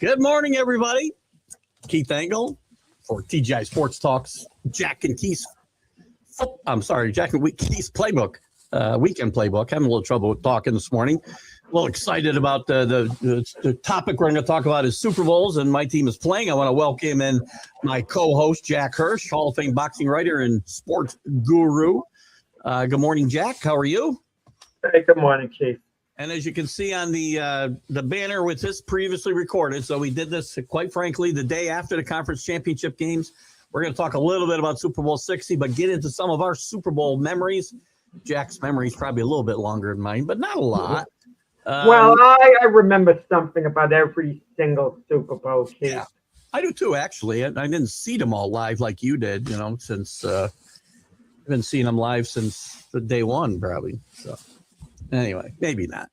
Good morning, everybody. Keith Engle for TGI Sports Talks. Jack and Keith's Playbook, weekend playbook. Having a little trouble with talking this morning. A little excited about the topic we're going to talk about is Super Bowls, and my team is playing. I want to welcome in my co-host, Jack Hirsch, Hall of Fame boxing writer and sports guru. Good morning, Jack. How are you? Hey, good morning, Keith. And as you can see on the banner with this previously recorded, so we did this, quite frankly, the day after the conference championship games. We're going to talk a little bit about Super Bowl 60, but get into some of our Super Bowl memories. Jack's memory is probably a little bit longer than mine, but not a lot. Well, I remember something about every single Super Bowl, Keith. Yeah, I do too, actually. I didn't see them all live like you did, since I've been seeing them live since the day one, probably. So. Anyway, maybe not.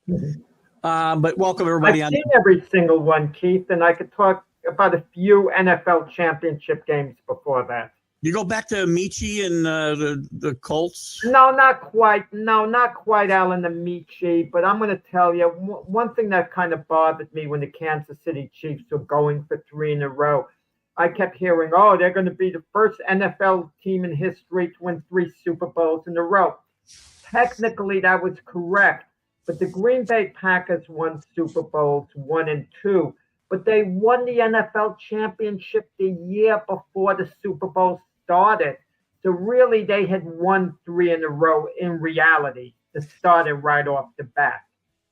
But welcome everybody. I've seen every single one, Keith, and I could talk about a few NFL championship games before that. You go back to Amici and the Colts? No, not quite. No, not quite Alan Amici, but I'm going to tell you one thing that kind of bothered me when the Kansas City Chiefs were going for 3 in a row. I kept hearing, they're going to be the first NFL team in history to win 3 Super Bowls in a row. Technically, that was correct, but the Green Bay Packers won Super Bowls 1 and 2, but they won the NFL championship the year before the Super Bowl started. So really, they had won 3 in a row in reality. It started right off the bat.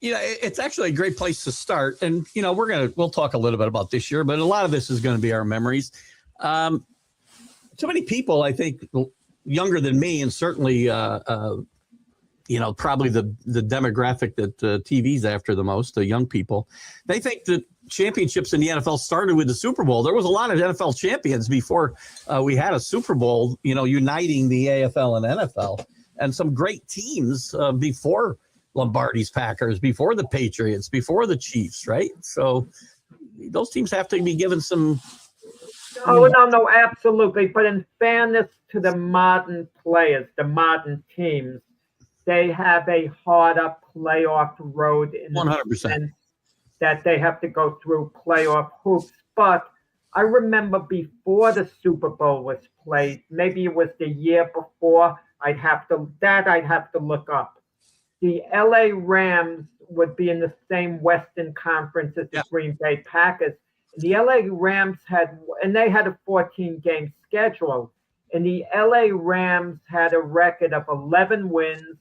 It's actually a great place to start, and we'll talk a little bit about this year, but a lot of this is going to be our memories. Too many people, I think, younger than me, and certainly. Probably the demographic that TV's after the most, the young people, they think that championships in the NFL started with the Super Bowl. There was a lot of NFL champions before we had a Super Bowl, uniting the AFL and NFL, and some great teams before Lombardi's Packers, before the Patriots, before the Chiefs, right? So those teams have to be given some. No, absolutely. But in fairness to the modern players, the modern teams, they have a harder playoff road in 100%. the sense that they have to go through playoff hoops. But I remember before the Super Bowl was played, maybe it was the year before, I'd have to look up. The LA Rams would be in the same Western Conference as the Green Bay Packers. The LA Rams had a 14-game schedule. And the LA Rams had a record of 11 wins,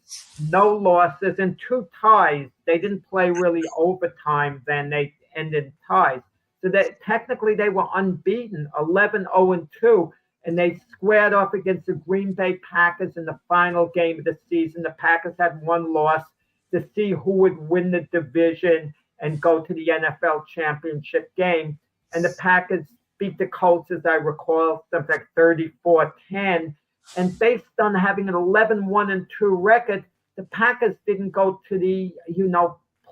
no losses, and 2 ties. They didn't play really overtime then. They ended ties. So technically they were unbeaten, 11-0-2, and they squared off against the Green Bay Packers in the final game of the season. The Packers had 1 loss to see who would win the division and go to the NFL championship game. And the Packers beat the Colts, as I recall, something like 34-10. And based on having an 11-1-2 record, the Packers didn't go to the,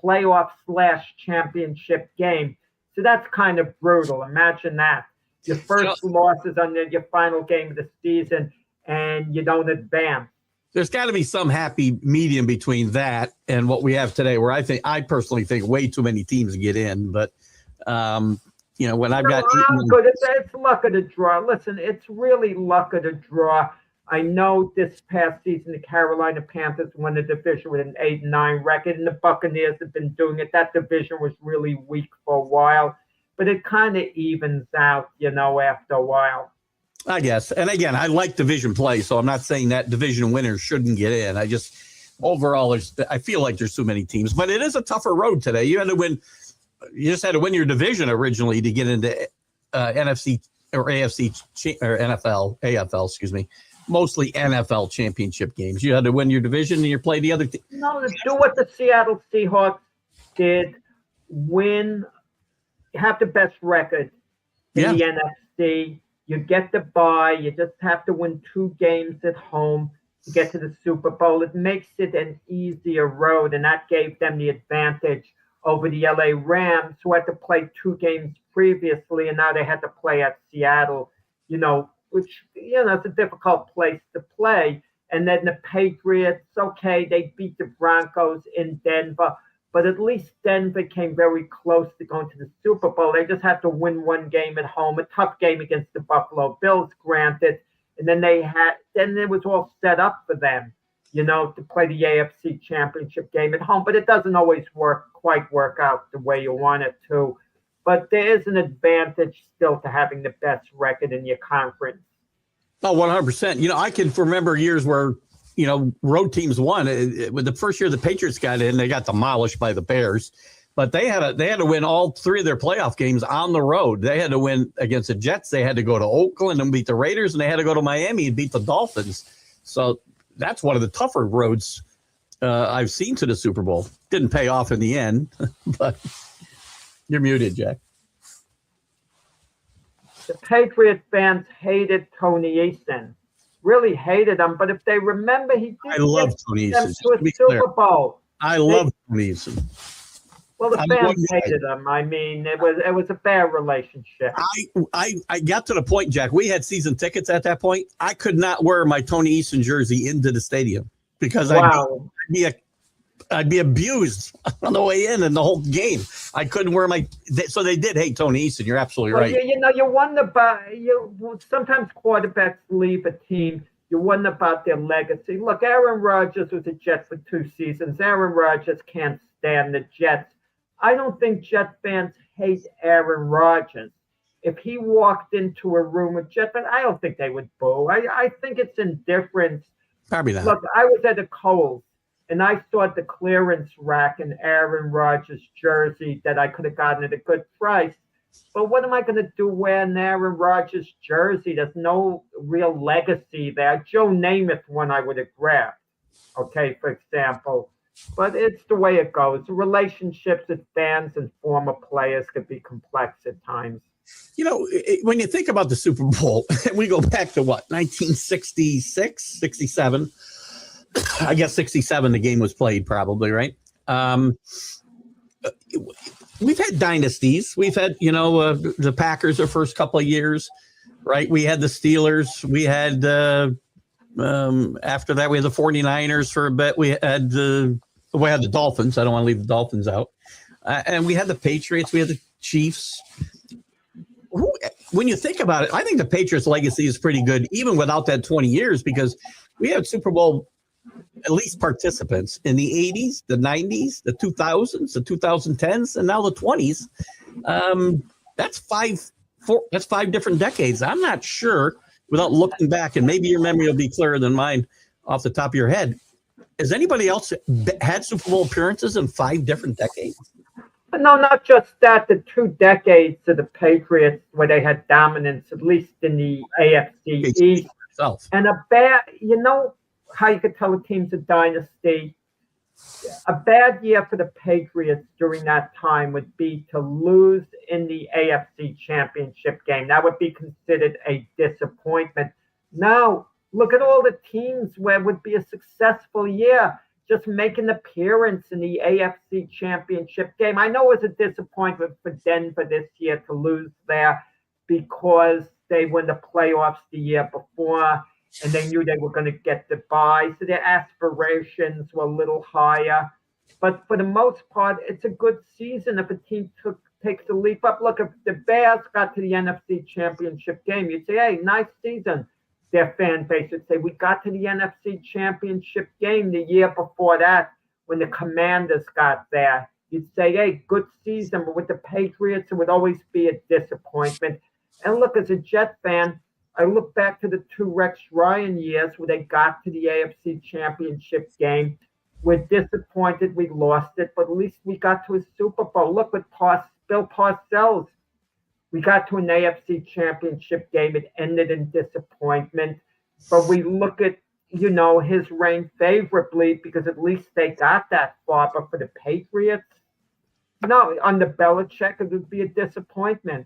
playoff/championship game. So that's kind of brutal. Imagine that. Your first loss is on your final game of the season, and you don't advance. There's got to be some happy medium between that and what we have today, where I personally think way too many teams get in. But when I've got I'm good. It's luck of the draw. Listen, it's really luck of the draw. I know this past season the Carolina Panthers won the division with an 8-9 record, and the Buccaneers have been doing it. That division was really weak for a while, but it kind of evens out, after a while. I guess. And again, I like division play, so I'm not saying that division winners shouldn't get in. I just overall, I feel like there's too many teams, but it is a tougher road today. You just had to win your division originally to get into NFC or AFC or NFL, AFL, excuse me. Mostly NFL championship games. You had to win your division and you play the other team. No, do what the Seattle Seahawks did. Have the best record in the NFC. You get the bye. You just have to win 2 games at home to get to the Super Bowl. It makes it an easier road, and that gave them the advantage over the LA Rams, who had to play 2 games previously, and now they had to play at Seattle, which, it's a difficult place to play. And then the Patriots, okay, they beat the Broncos in Denver, but at least Denver came very close to going to the Super Bowl. They just had to win 1 game at home, a tough game against the Buffalo Bills, granted. And then it was all set up for them, to play the AFC Championship game at home. But it doesn't always quite work out the way you want it to. But there is an advantage still to having the best record in your conference. Oh, 100%. I can remember years where, road teams won. With the first year the Patriots got in, they got demolished by the Bears. But they had to win all 3 of their playoff games on the road. They had to win against the Jets. They had to go to Oakland and beat the Raiders, and they had to go to Miami and beat the Dolphins. So that's one of the tougher roads I've seen to the Super Bowl. Didn't pay off in the end, but... You're muted, Jack. The Patriot fans hated Tony Eason, really hated him. But if they remember, he did love Tony Eason. To a Super Bowl. I love Tony Eason. Well, the fans hated him. I mean, it was a bad relationship. I got to the point, Jack. We had season tickets at that point. I could not wear my Tony Eason jersey into the stadium because I'd be abused on the way in and the whole game. I couldn't wear so they did hate Tony Eason. You're absolutely right. You wonder about sometimes quarterbacks leave a team. You wonder about their legacy. Look, Aaron Rodgers was a Jet for 2 seasons. Aaron Rodgers can't stand the Jets. I don't think Jet fans hate Aaron Rodgers. If he walked into a room with Jet fans, I don't think they would boo. I think it's indifference. Probably not. Look, I was at a Kohl's, and I saw the clearance rack in Aaron Rodgers' jersey that I could have gotten at a good price. But what am I going to do wearing Aaron Rodgers' jersey? There's no real legacy there. Joe Namath one I would have grabbed, okay, for example. But it's the way it goes. Relationships with fans and former players could be complex at times. When you think about the Super Bowl, we go back to 1966, 67. I guess 67, the game was played probably, right? We've had dynasties. We've had, the Packers the first couple of years, right? We had the Steelers. We had, after that, we had the 49ers for a bit. We had the Dolphins. I don't want to leave the Dolphins out. And we had the Patriots. We had the Chiefs. When you think about it, I think the Patriots' legacy is pretty good, even without that 20 years, because we had Super Bowl at least participants in the 80s, the 90s, the 2000s, the 2010s, and now the 20s. That's 5 different decades. I'm not sure, without looking back, and maybe your memory will be clearer than mine off the top of your head. Has anybody else had Super Bowl appearances in 5 different decades? No, not just that. The 2 decades of the Patriots where they had dominance, at least in the AFC East. And how you could tell a team's a dynasty. A bad year for the Patriots during that time would be to lose in the AFC Championship game. That would be considered a disappointment. Now, look at all the teams where it would be a successful year, just make an appearance in the AFC Championship game. I know it was a disappointment for Denver this year to lose there because they won the playoffs the year before, and they knew they were going to get the bye, so their aspirations were a little higher. But for the most part, it's a good season if a team took takes a leap up. Look, if the Bears got to the NFC Championship game, you'd say, hey, nice season. Their fan base would say, we got to the NFC Championship game the year before that when the Commanders got there. You'd say, hey, good season. But with the Patriots, it would always be a disappointment. And look, as a Jet fan, I look back to the 2 Rex Ryan years where they got to the AFC Championship game. We're disappointed we lost it, but at least we got to a Super Bowl. Look with Bill Parcells. We got to an AFC Championship game. It ended in disappointment. But we look at, his reign favorably because at least they got that far. But for the Patriots, no, under Belichick, it would be a disappointment.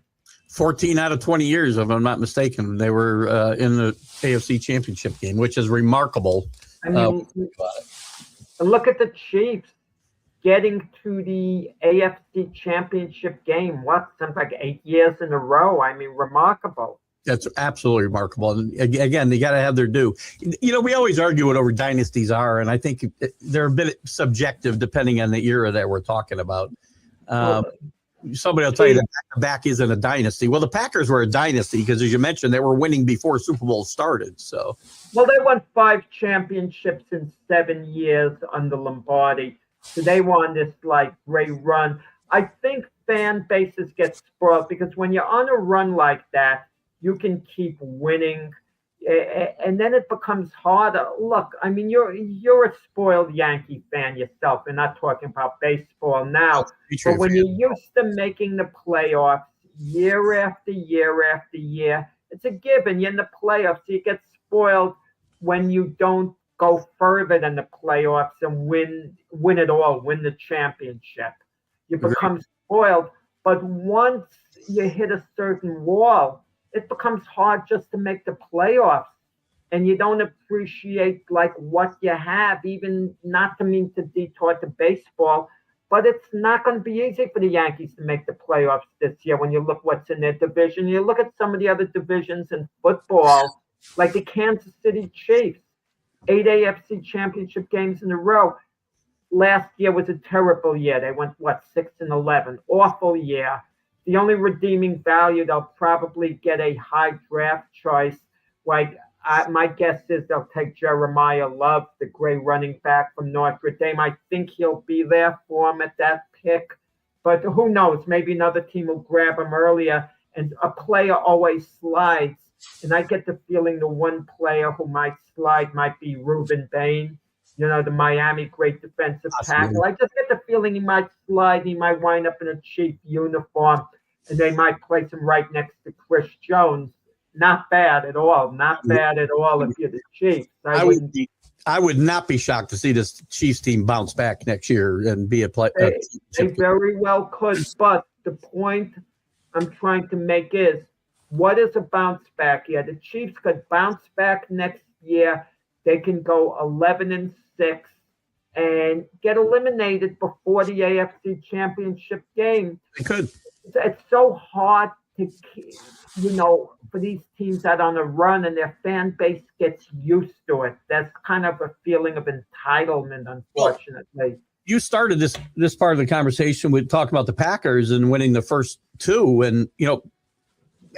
14 out of 20 years, if I'm not mistaken, they were in the AFC Championship game, which is remarkable. I mean, look at the Chiefs getting to the AFC Championship game. Something like 8 years in a row. I mean, remarkable. That's absolutely remarkable. And again, they got to have their due. We always argue what over dynasties are, and I think they're a bit subjective depending on the era that we're talking about. Somebody will tell you that back isn't a dynasty. Well, the Packers were a dynasty because, as you mentioned, they were winning before Super Bowl started. So, well, they won 5 championships in 7 years under Lombardi. So they won this great run. I think fan bases get spoiled because when you're on a run like that, you can keep winning, and then it becomes harder. Look, I mean, you're a spoiled Yankee fan yourself. We're not talking about baseball now, but when you're used to making the playoffs year after year after year, it's a given. You're in the playoffs, so you get spoiled when you don't go further than the playoffs and win it all, win the championship. You become spoiled, but once you hit a certain wall, it becomes hard just to make the playoffs, and you don't appreciate what you have, even not to mean to detour to baseball, but it's not going to be easy for the Yankees to make the playoffs this year. When you look what's in their division, you look at some of the other divisions in football, like the Kansas City Chiefs, 8 AFC Championship games in a row. Last year was a terrible year. They went 6-11, awful year. The only redeeming value, they'll probably get a high draft choice. My guess is they'll take Jeremiah Love, the great running back from Notre Dame. I think he'll be there for him at that pick. But who knows? Maybe another team will grab him earlier. And a player always slides. And I get the feeling the one player who might slide might be Reuben Bain, the Miami great defensive tackle. I just get the feeling he might slide. He might wind up in a Chief uniform, and they might place him right next to Chris Jones. Not bad at all. Not bad at all if you're the Chiefs. I would not be shocked to see this Chiefs team bounce back next year and be a play. They very well could, but the point I'm trying to make is, what is a bounce back year? The Chiefs could bounce back next year. They can go 11-6 and get eliminated before the AFC Championship game. They could. It's so hard to, for these teams that are on a run and their fan base gets used to it. There's kind of a feeling of entitlement, unfortunately. Well, you started this part of the conversation with talking about the Packers and winning the first 2, and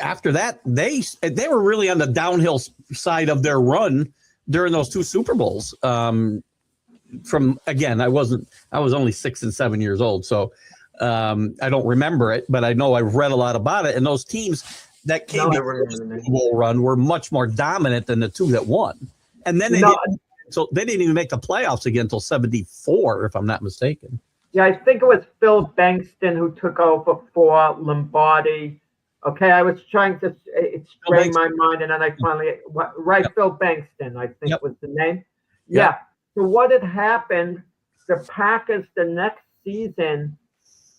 after that they were really on the downhill side of their run during those 2 Super Bowls. From again, I was only 6 and 7 years old, so I don't remember it, but I know I've read a lot about it. And those teams that came before the Super Bowl run were much more dominant than the 2 that won. And then they didn't even make the playoffs again until 74, if I'm not mistaken. Yeah, I think it was Phil Bankston who took over for Lombardi. Okay, I was trying to strain my mind, and then I finally Phil Bankston, I think was the name. Yeah. So what had happened? The Packers the next season,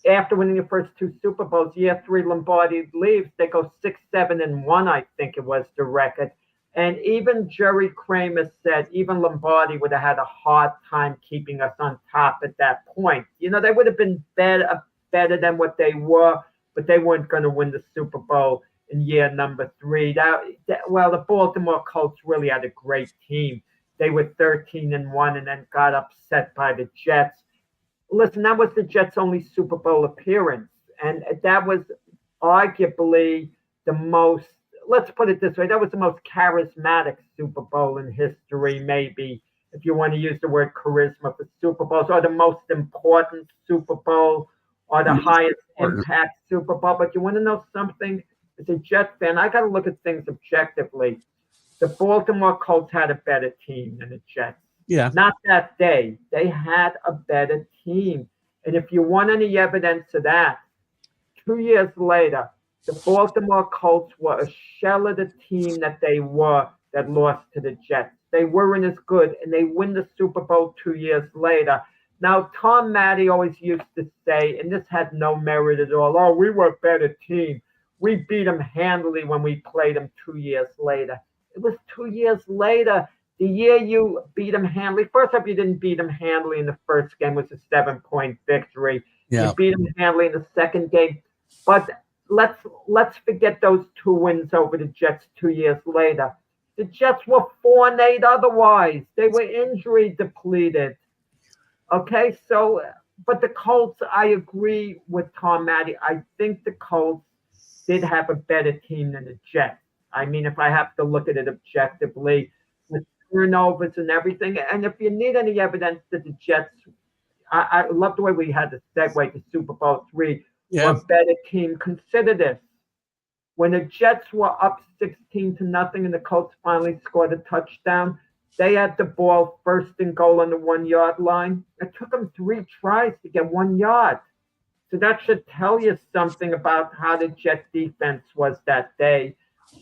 after winning the first 2 Super Bowls, year 3 Lombardi leaves. They go 6-7-1, I think it was the record. And even Jerry Kramer said even Lombardi would have had a hard time keeping us on top at that point. They would have been better than what they were, but they weren't going to win the Super Bowl in year number 3. The Baltimore Colts really had a great team. They were 13-1 and then got upset by the Jets. Listen, that was the Jets' only Super Bowl appearance. And that was arguably the most, let's put it this way, that was the most charismatic Super Bowl in history, maybe, if you want to use the word charisma for Super Bowls, or the most important Super Bowl, or the highest impact Super Bowl. But you want to know something? As a Jet fan, I got to look at things objectively. The Baltimore Colts had a better team than the Jets. Yeah. Not that day. They had a better team. And if you want any evidence of that, 2 years later, the Baltimore Colts were a shell of the team that they were that lost to the Jets. They weren't as good, and they win the Super Bowl 2 years later. Now, Tom Matty always used to say, and this had no merit at all, oh, we were a better team. We beat them handily when we played them 2 years later. It was 2 years later. The year you beat them handily, first off, you didn't beat them handily in the first game. It was a 7-point victory. Yeah. You beat them handily in the second game. But let's forget those 2 wins over the Jets 2 years later. The Jets were 4-8 otherwise. They were injury depleted. Okay, so, but the Colts, I agree with Tom Matty. I think the Colts did have a better team than the Jets. I mean, if I have to look at it objectively, with turnovers and everything. And if you need any evidence that the Jets, I love the way we had the segue to Super Bowl III, were a better team. Consider this. When the Jets were up 16-0 and the Colts finally scored a touchdown, they had the ball first and goal on the 1 yard line. It took them 3 tries to get 1 yard. So that should tell you something about how the Jet defense was that day.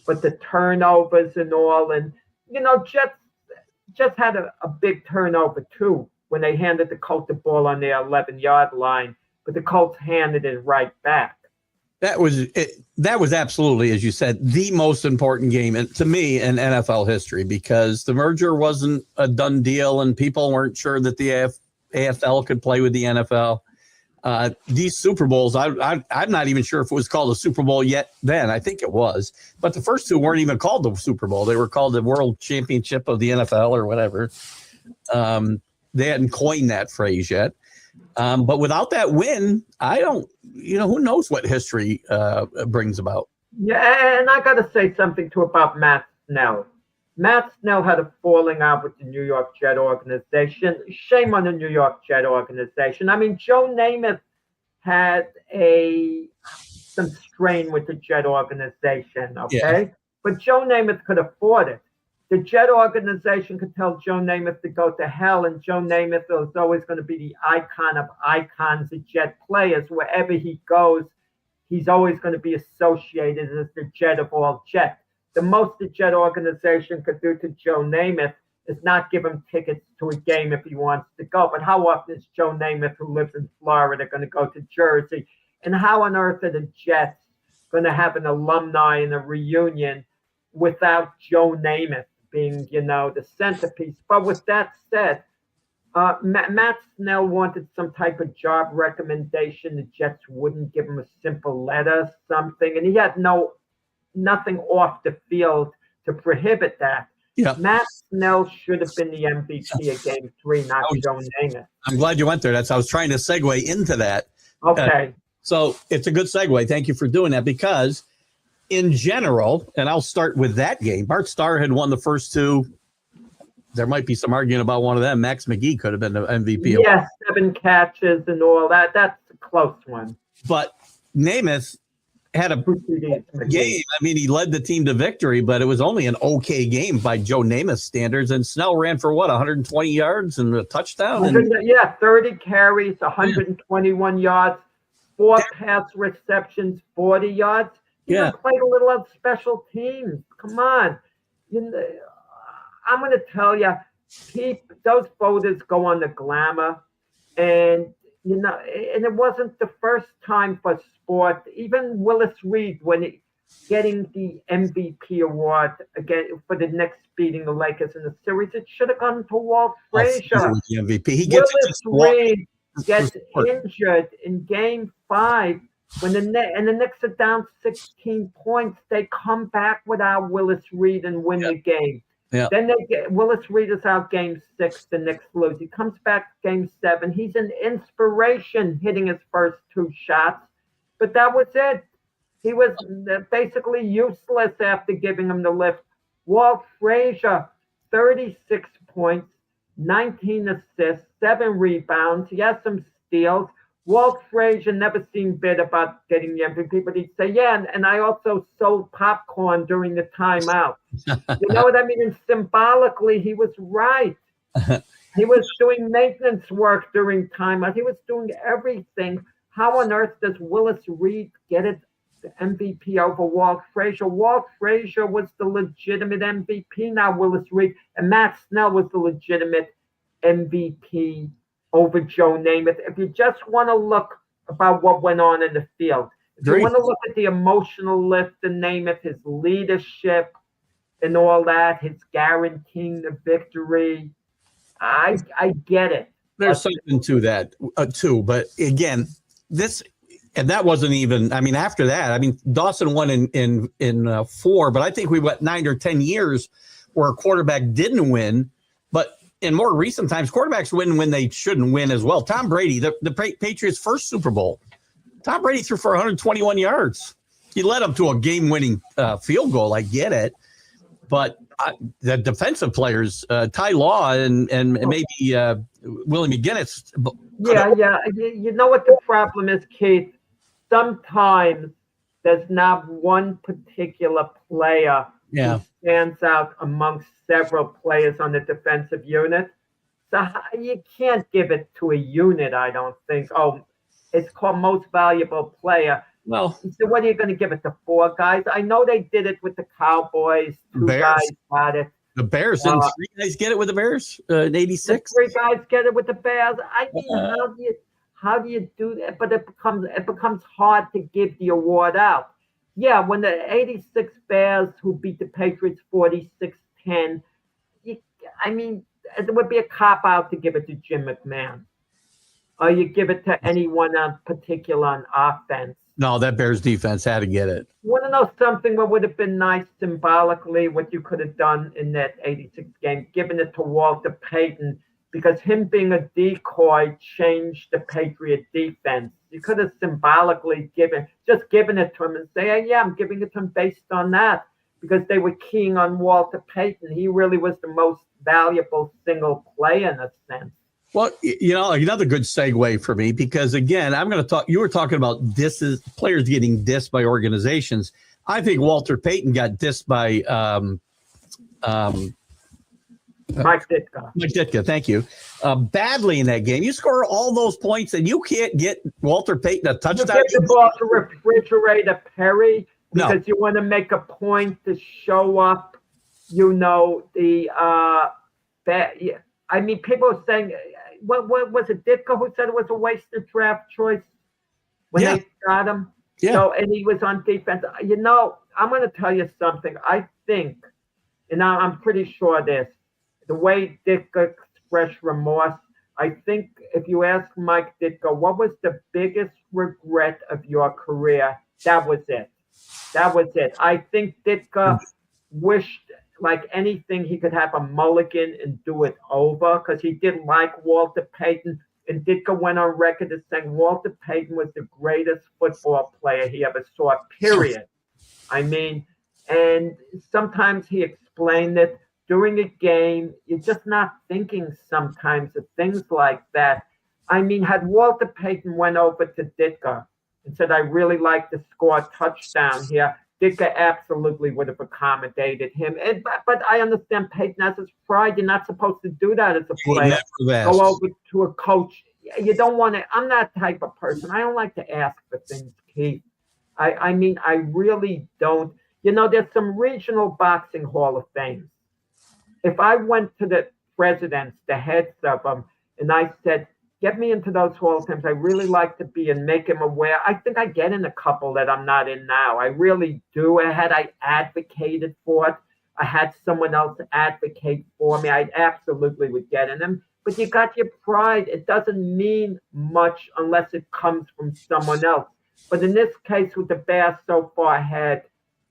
But the turnovers and all, and, you know, Jets had a big turnover too when they handed the Colts the ball on their 11-yard line, but the Colts handed it right back. That was absolutely, as you said, the most important game to me in NFL history, because the merger wasn't a done deal and people weren't sure that the AFL could play with the NFL. These Super Bowls, I'm not even sure if it was called a Super Bowl yet then. I think it was. But the first 2 weren't even called the Super Bowl. They were called the World Championship of the NFL or whatever. They hadn't coined that phrase yet. But without that win, who knows what history brings about. Yeah, and I got to say something too about Matt Snell. Matt Snell had a falling out with the New York Jet organization. Shame on the New York Jet organization. I mean, Joe Namath had some strain with the Jet organization, okay? Yeah. But Joe Namath could afford it. The Jet organization could tell Joe Namath to go to hell, and Joe Namath is always going to be the icon of icons, the Jet players. Wherever he goes, he's always going to be associated as the Jet of all Jets. The most the Jet organization could do to Joe Namath is not give him tickets to a game if he wants to go. But how often is Joe Namath, who lives in Florida, going to go to Jersey? And how on earth are the Jets going to have an alumni and a reunion without Joe Namath being, the centerpiece? But with that said, Matt Snell wanted some type of job recommendation. The Jets wouldn't give him a simple letter, something. And he had nothing off the field to prohibit that. Yeah. Matt Snell should have been the MVP of Game 3, not Joe Namath. I'm glad you went there. I was trying to segue into that. Okay. So it's a good segue. Thank you for doing that, because in general, and I'll start with that game, Bart Starr had won the first 2. There might be some arguing about one of them. Max McGee could have been the MVP. Yes, 7 catches and all that. That's a close one. But Namath had a game. I mean, he led the team to victory, but it was only an okay game by Joe Namath standards. And Snell ran for 120 yards and a touchdown. 30 carries, 121 yards, 4 pass receptions, 40 yards. He played a little on special teams. Come on. I'm going to tell you, those voters go on the glamour, and and it wasn't the first time for sport. Even Willis Reed, when getting the MVP award again for the Knicks beating the Lakers in the series, it should have gone to Walt Frazier. The MVP. He gets Willis Reed gets injured in Game 5 when the Knicks are down 16 points. They come back without Willis Reed and win the game. Yeah. Then Willis Reed is out Game 6. The Knicks lose. He comes back Game 7. He's an inspiration hitting his first 2 shots. but that was it. He was basically useless after giving him the lift. Walt Frazier, 36 points, 19 assists, 7 rebounds. He has some steals. Walt Frazier never seemed bitter about getting the MVP, but he'd say, yeah, and I also sold popcorn during the timeout. You know what I mean? And symbolically, he was right. He was doing maintenance work during timeout. He was doing everything. How on earth does Willis Reed get it the MVP over Walt Frazier? Walt Frazier was the legitimate MVP, now Willis Reed, and Matt Snell was the legitimate MVP over Joe Namath. If you just want to look about what went on in the field, if you want to look at the emotional lift in Namath, his leadership and all that, his guaranteeing the victory, I get it. There's something to that too, but again, and that wasn't even. I mean, after that, I mean, Dawson won in 4, but I think we went 9 or 10 years where a quarterback didn't win. But in more recent times, quarterbacks win when they shouldn't win as well. Tom Brady, the Patriots' first Super Bowl, Tom Brady threw for 121 yards. He led them to a game-winning field goal. I get it, but the defensive players, Ty Law and maybe Willie McGinnis. Yeah. You know what the problem is, Keith? Sometimes there's not one particular player who stands out amongst several players on the defensive unit. So you can't give it to a unit, I don't think. Oh, it's called most valuable player. Well, so what are you going to give it to 4 guys? I know they did it with the Cowboys. 2 guys got it. The Bears, didn't 3 guys get it with the Bears in 86? 3 guys get it with the Bears. I mean, how do you do that? But it becomes hard to give the award out. Yeah, when the 86 Bears who beat the Patriots 46-10, I mean, it would be a cop-out to give it to Jim McMahon. Or you give it to anyone in particular on offense. No, that Bears defense had to get it. You want to know something that would have been nice symbolically, what you could have done in that 86 game, giving it to Walter Payton, because him being a decoy changed the Patriot defense. You could have symbolically given it to him and say, hey, yeah, I'm giving it to him based on that, because they were keying on Walter Payton. He really was the most valuable single player in a sense. Well, you know, another good segue for me, because again, I'm going to talk. You were talking about players getting dissed by organizations. I think Walter Payton got dissed by Mike Ditka. Mike Ditka, thank you. Badly in that game. You score all those points and you can't get Walter Payton a touchdown. You give the ball to Refrigerator Perry because you want to make a point to show up, you know, I mean, people are saying, what was it, Ditka who said it was a wasted draft choice when they got him? Yeah. So, and he was on defense. You know, I'm going to tell you something. I think, and I'm pretty sure this, the way Ditka expressed remorse, I think if you ask Mike Ditka, what was the biggest regret of your career? That was it. That was it. I think Ditka wished, like anything, he could have a mulligan and do it over, because he didn't like Walter Payton. And Ditka went on record as saying Walter Payton was the greatest football player he ever saw, period. I mean, and sometimes he explained it during a game. You're just not thinking sometimes of things like that. I mean, had Walter Payton went over to Ditka and said, I really like to score a touchdown here, Ditka absolutely would have accommodated him. But I understand Payton has his pride. You're not supposed to do that as a player. Go over to a coach. You don't want to. I'm that type of person. I don't like to ask for things, Keith. I mean, I really don't. You know, there's some regional boxing Hall of Fames. If I went to the presidents, the heads of them, and I said, get me into those Hall of Fames, I really like to be and make him aware. I think I get in a couple that I'm not in now. I really do. Had I advocated for it, I had someone else advocate for me, I absolutely would get in them. But you got your pride. It doesn't mean much unless it comes from someone else. But in this case, with the Bears so far ahead,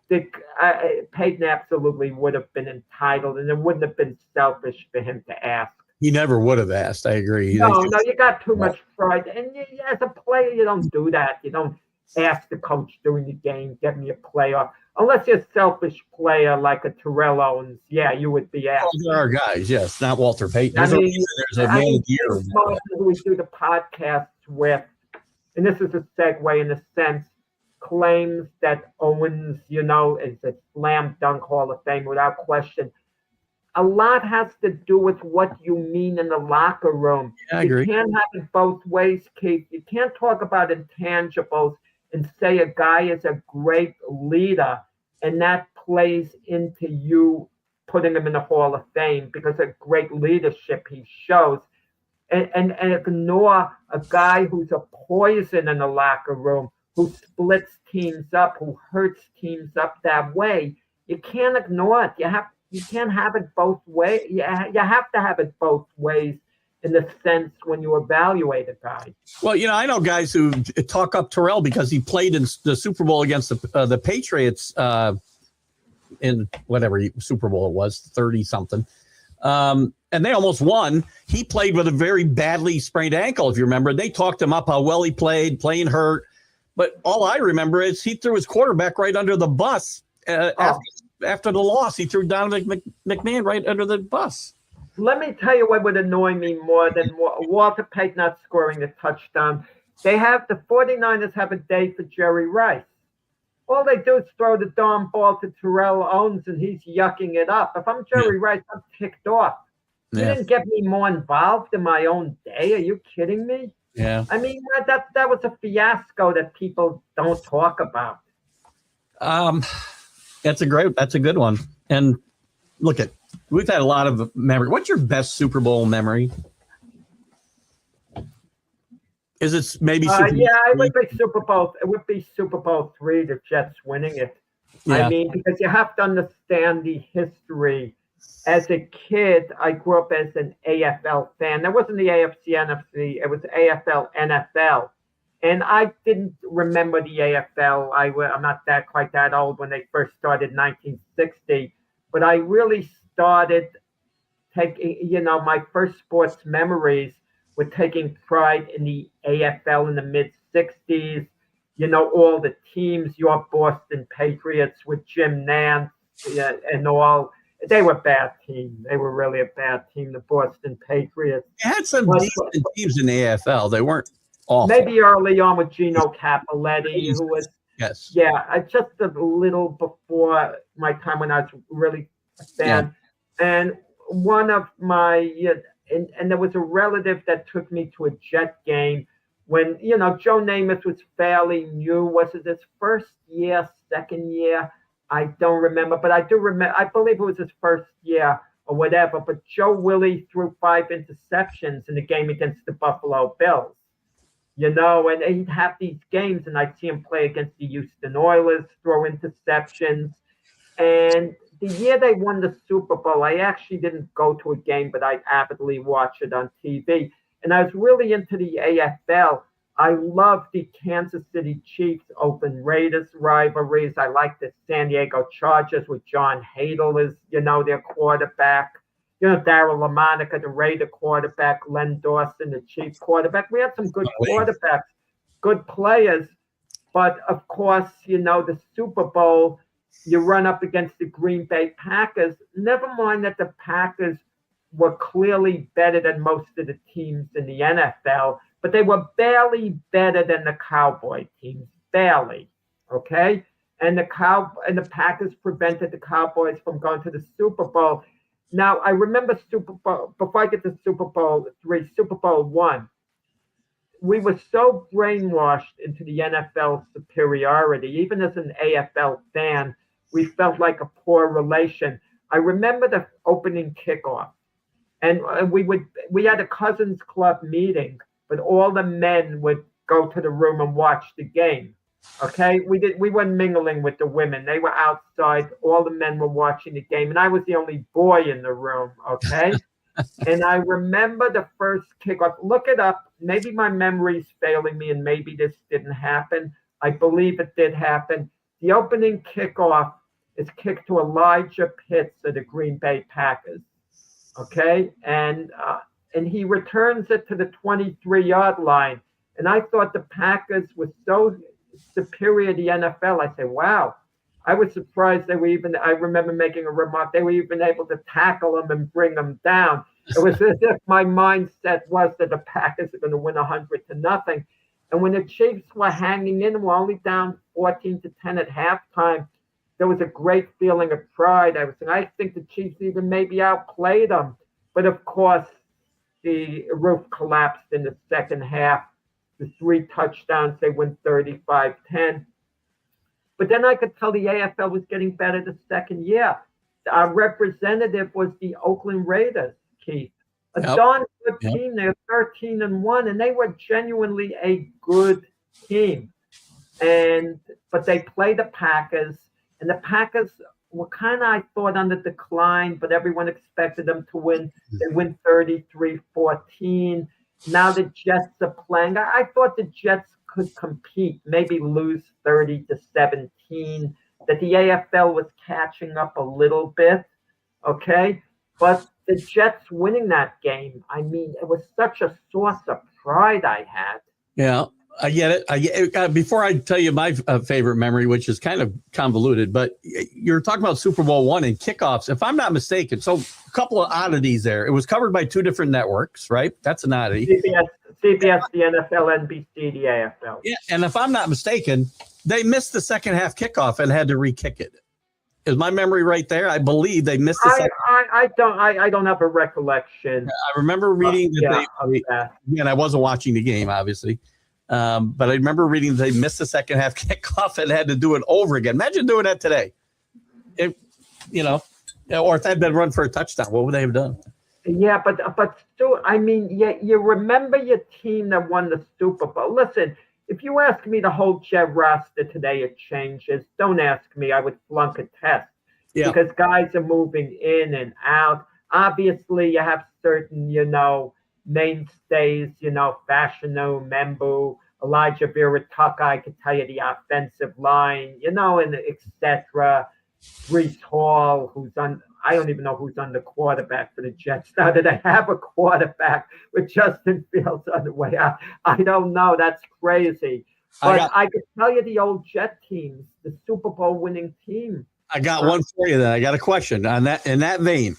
Payton absolutely would have been entitled, and it wouldn't have been selfish for him to ask. He never would have asked. I agree. No, you got too much pride. And as a player, you don't do that. You don't ask the coach during the game, get me a playoff. Unless you're a selfish player like a Terrell Owens, yeah, you would be asked. Well, there are guys, yes, not Walter Payton. There's a man of the year. James Martin, who we do the podcasts with, and this is a segue in a sense, claims that Owens, is a slam dunk Hall of Fame without question. A lot has to do with what you mean in the locker room. Yeah, I agree. You can't have it both ways, Keith. You can't talk about intangibles and say a guy is a great leader, and that plays into you putting him in the Hall of Fame because of great leadership he shows. And ignore a guy who's a poison in the locker room, who splits teams up, who hurts teams up that way. You can't ignore it. You can't have it both ways. You have to have it both ways in the sense when you evaluate a guy. Well, I know guys who talk up Terrell because he played in the Super Bowl against the Patriots in whatever Super Bowl it was, 30-something. And they almost won. He played with a very badly sprained ankle, if you remember. They talked him up how well he played, playing hurt. But all I remember is he threw his quarterback right under the bus after the loss. He threw Donovan McMahon right under the bus. Let me tell you what would annoy me more than Walter Payton not scoring the touchdown. The 49ers have a day for Jerry Rice. All they do is throw the darn ball to Terrell Owens, and he's yucking it up. If I'm Jerry Rice, I'm ticked off. You didn't get me more involved in my own day. Are you kidding me? Yeah. I mean, that was a fiasco that people don't talk about. That's a good one. And we've had a lot of memory. What's your best Super Bowl memory? Is it maybe Super Bowl? Yeah, it would be Super Bowl. It would be Super Bowl III, the Jets winning it. Yeah. I mean, because you have to understand the history. As a kid, I grew up as an AFL fan. There wasn't the AFC, NFC. It was AFL, NFL. And I didn't remember the AFL. I'm not quite that old when they first started in 1960. But I really started taking, my first sports memories were taking pride in the AFL in the mid-60s. All the teams, your Boston Patriots with Jim Nantz and all. They were a bad team. They were really a bad team, the Boston Patriots. They had some decent teams in the AFL. They weren't awful. Maybe early on with Gino Cappelletti, who was just a little before my time when I was really a fan. Yeah. And one of my and there was a relative that took me to a Jet game when Joe Namath was fairly new. Was it his first year, second year? I don't remember, but I do remember. I believe it was his first year or whatever. But Joe Willie threw 5 interceptions in the game against the Buffalo Bills. And he'd have these games, and I'd see him play against the Houston Oilers, throw interceptions. And the year they won the Super Bowl, I actually didn't go to a game, but I'd avidly watch it on TV. And I was really into the AFL. I love the Kansas City Chiefs, Oakland Raiders rivalries. I like the San Diego Chargers with John Hadle as, their quarterback. Darryl LaMonica, the Raider quarterback, Len Dawson, the Chiefs quarterback. We had some good quarterbacks, good players. But, of course, the Super Bowl, you run up against the Green Bay Packers. Never mind that the Packers were clearly better than most of the teams in the NFL, but they were barely better than the Cowboy teams, barely, okay? And the Packers prevented the Cowboys from going to the Super Bowl. Now, I remember Super Bowl, before I get to Super Bowl III, Super Bowl I, we were so brainwashed into the NFL superiority. Even as an AFL fan, we felt like a poor relation. I remember the opening kickoff, and we had a Cousins Club meeting, but all the men would go to the room and watch the game. Okay, we weren't mingling with the women. They were outside. All the men were watching the game, and I was the only boy in the room. Okay, and I remember the first kickoff. Look it up. Maybe my memory's failing me, and maybe this didn't happen. I believe it did happen. The opening kickoff is kicked to Elijah Pitts of the Green Bay Packers. Okay, and he returns it to the 23-yard line, and I thought the Packers were so superior to the NFL. I say, wow. I was surprised they were even, I remember making a remark, they were even able to tackle them and bring them down. It was as if my mindset was that the Packers are going to win 100-0. And when the Chiefs were hanging in, were only down 14-10 at halftime, there was a great feeling of pride. I was saying, I think the Chiefs even maybe outplayed them. But of course, the roof collapsed in the second half. The 3 touchdowns, they win 35-10. But then I could tell the AFL was getting better the second year. Our representative was the Oakland Raiders, Keith. A darn good team. They were 13-1, and they were genuinely a good team. But they played the Packers, and the Packers were kind of, I thought, on the decline, but everyone expected them to win. They win 33-14. Now the Jets are playing. I thought the Jets could compete, maybe lose 30-17, that the AFL was catching up a little bit, okay? But the Jets winning that game, I mean, it was such a source of pride I had. Yeah, I get it. Before I tell you my favorite memory, which is kind of convoluted, but you're talking about Super Bowl I and kickoffs, if I'm not mistaken. So a couple of oddities there. It was covered by 2 different networks, right? That's an oddity. CBS, the NFL, NBC, the AFL. Yeah, and if I'm not mistaken, they missed the second half kickoff and had to re-kick it. Is my memory right there? I believe they missed the second. I don't have a recollection. I remember reading that and I wasn't watching the game, obviously. But I remember reading they missed the second half kickoff and had to do it over again. Imagine doing that today. Or if that had been run for a touchdown, what would they have done? Yeah, but still, I mean, you remember your team that won the Super Bowl. Listen, if you ask me the whole Jet roster today, it changes. Don't ask me. I would flunk a test because guys are moving in and out. Obviously, you have certain, mainstays, Fashanu, Membu, Elijah Virataka. I could tell you the offensive line, and et cetera. Brees Hall, I don't even know who's on the quarterback for the Jets now that they have a quarterback with Justin Fields on the way out. I don't know. That's crazy. But I could tell you the old Jet teams, the Super Bowl winning team. I got one for you then. I got a question on that in that vein.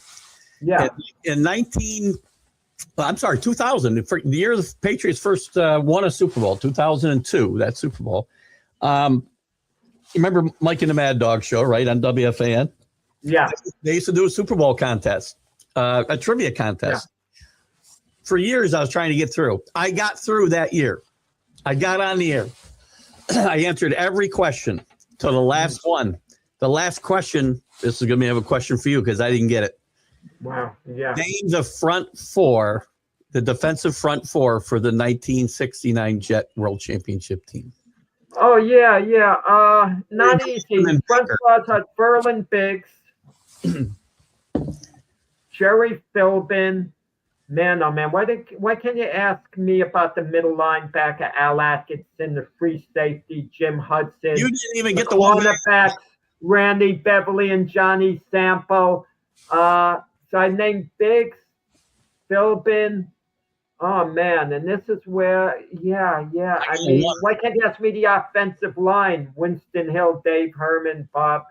Yeah. In 2000, for the year the Patriots first won a Super Bowl, 2002, that Super Bowl. Remember Mike and the Mad Dog show, right, on WFAN? Yeah. They used to do a Super Bowl contest, a trivia contest. Yeah. For years, I was trying to get through. I got through that year. I got on the air. I answered every question to the last one. The last question, this is going to be a question for you because I didn't get it. Wow. Yeah. Name the front four, the defensive front four for the 1969 Jet World Championship team. Oh, yeah. Not easy. Front fours had Berlin Biggs, Jerry Philbin. Man, oh, man. Why can't you ask me about the middle linebacker, Al Atkinson, the free safety, Jim Hudson? You didn't even get the cornerbacks, Randy Beverly and Johnny Sampo. So I named Biggs, Philbin. Oh, man. And this is where, I mean, why can't you ask me the offensive line? Winston Hill, Dave Herman, Bob.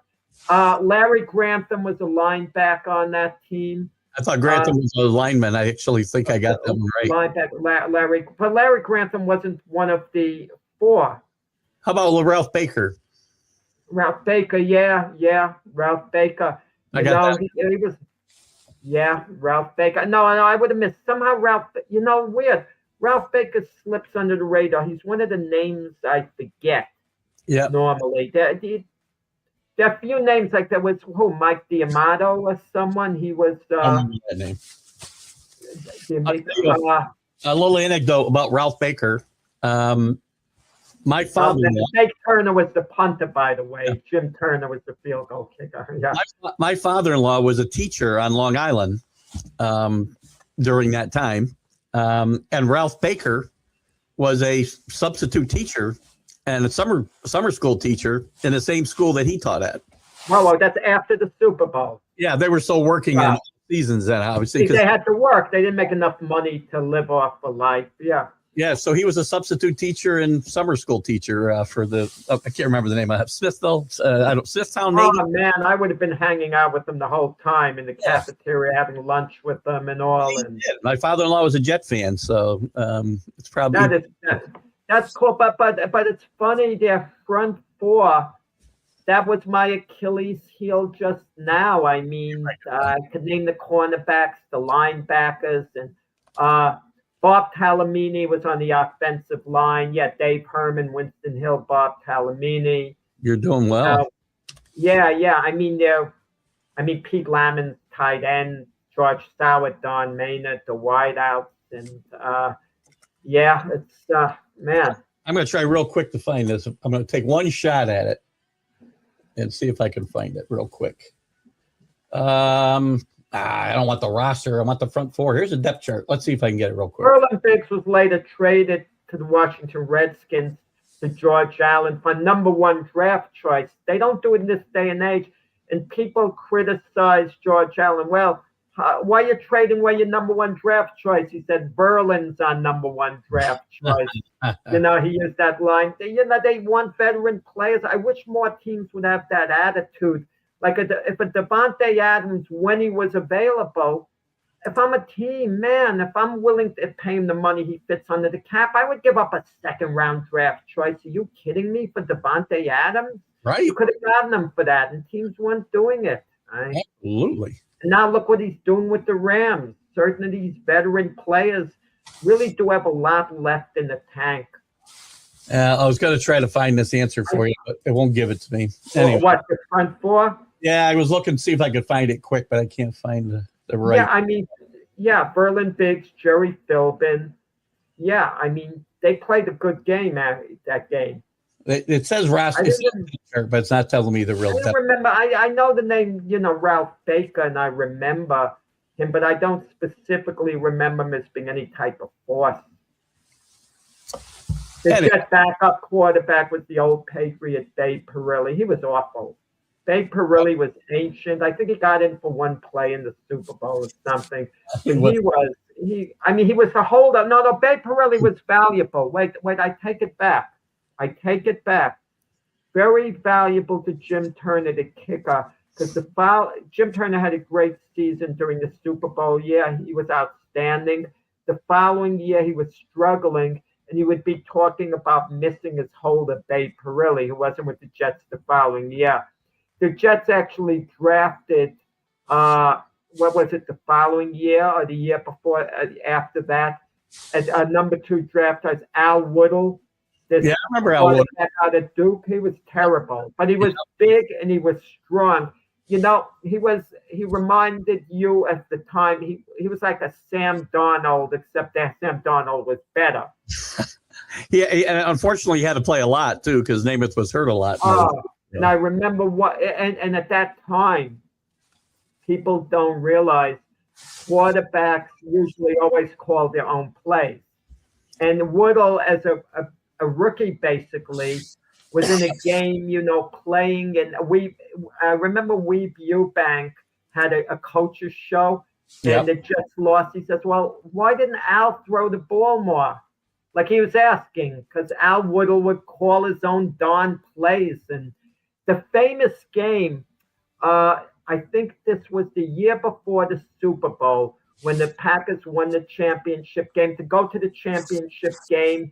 Larry Grantham was a linebacker on that team. I thought Grantham was a lineman. I actually think I got that one right. Linebacker, but Larry Grantham wasn't one of the four. How about Ralph Baker? Ralph Baker, yeah. Ralph Baker. I got that. He was. Yeah, Ralph Baker. No, I would have missed. Somehow Ralph, weird. Ralph Baker slips under the radar. He's one of the names I forget. Yeah. Normally. There are a few names like that. Was Mike D'Amato or someone? He was. I remember that name. A little anecdote about Ralph Baker. My father-in-law. Jake Turner was the punter, by the way. Yeah. Jim Turner was the field goal kicker. Yeah. My father-in-law was a teacher on Long Island during that time. And Ralph Baker was a substitute teacher and a summer school teacher in the same school that he taught at. Well, that's after the Super Bowl. Yeah, they were still working in seasons then, obviously. They had to work. They didn't make enough money to live off the life. Yeah. Yeah, so he was a substitute teacher and summer school teacher for I can't remember the name of it. Smithville, Smithtown, maybe. Oh man, I would have been hanging out with them the whole time in the cafeteria, having lunch with them and all. And My father-in-law was a Jet fan, so it's probably that's cool. But it's funny. Their front four, that was my Achilles heel just now. I mean, I could name the cornerbacks, the linebackers, and Bob Talamini was on the offensive line. Yeah, Dave Herman, Winston Hill, Bob Talamini. You're doing well. Yeah. I mean, Pete Lamon, tight end, George Sauer, Don Maynard, the wideouts, and it's man. I'm going to try real quick to find this. I'm going to take one shot at it and see if I can find it real quick. I don't want the roster. I want the front four. Here's a depth chart. Let's see if I can get it real quick. Berlin Biggs was later traded to the Washington Redskins to George Allen for #1 draft choice. They don't do it in this day and age. And people criticize George Allen. Well, why are you trading away your #1 draft choice? He said Berlin's our #1 draft choice. He used that line. They want veteran players. I wish more teams would have that attitude. Like if a Devontae Adams, when he was available, if I'm a team, man, if I'm willing to pay him the money he fits under the cap, I would give up a 2nd-round draft choice. Are you kidding me for Devontae Adams? Right. You could have gotten him for that, and teams weren't doing it. Right? Absolutely. And now look what he's doing with the Rams. Certain of these veteran players really do have a lot left in the tank. I was going to try to find this answer for you, but it won't give it to me. Anyway. What, the front four? Yeah, I was looking to see if I could find it quick, but I can't find the right. Yeah, I mean, Berlin Biggs, Jerry Philbin. Yeah, I mean, they played a good game that game. It says roster, but it's not telling me the real depth. I remember, I know the name, Ralph Baker, and I remember him, but I don't specifically remember him as being any type of force. The Jet backup quarterback was the old Patriot Dave Perilli. He was awful. Dave Perilli was ancient. I think he got in for one play in the Super Bowl or something. He was the holder. No, Dave Perilli was valuable. Wait, I take it back. Very valuable to Jim Turner, the kicker, because Jim Turner had a great season during the Super Bowl. Yeah, he was outstanding. The following year, he was struggling, and he would be talking about missing his holder, Dave Perilli, who wasn't with the Jets the following year. The Jets actually drafted, the following year or the year before, after that, at #2 draft choice, Al Woodle. I remember Al Woodle. Out of Duke, he was terrible, but he was big and he was strong. He reminded you at the time, he was like a Sam Darnold, except that Sam Darnold was better. Yeah, and unfortunately, he had to play a lot, too, because Namath was hurt a lot. And I remember and at that time, people don't realize quarterbacks usually always call their own plays. And Woodle, as a rookie, basically, was in a game, playing. And I remember Weeb Eubank had a coach's show, and the Jets lost. He says, well, why didn't Al throw the ball more? Like he was asking, because Al Woodle would call his own darn plays. And the famous game, I think this was the year before the Super Bowl, when the Packers won the championship game. To go to the championship game,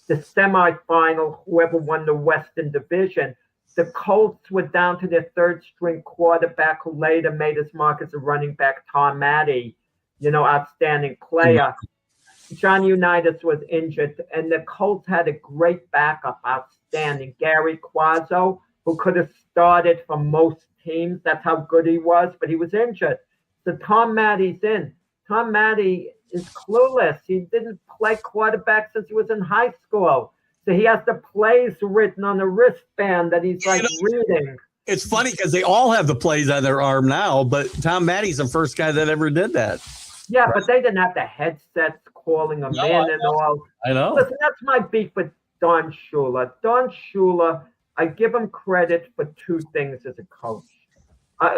the semifinal, whoever won the Western Division, the Colts were down to their 3rd-string quarterback, who later made his mark as a running back, Tom Matte, outstanding player. John Unitas was injured, and the Colts had a great backup, outstanding, Gary Quazzo, who could have started for most teams. That's how good he was, but he was injured. So Tom Matte's in. Tom Matte is clueless. He didn't play quarterback since he was in high school. So he has the plays written on a wristband that he's reading. It's funny because they all have the plays on their arm now, but Tom Matte's the first guy that ever did that. Yeah, but they didn't have the headsets calling them in and all. I know. Listen, that's my beef with Don Shula. Don Shula, I give him credit for 2 things as a coach.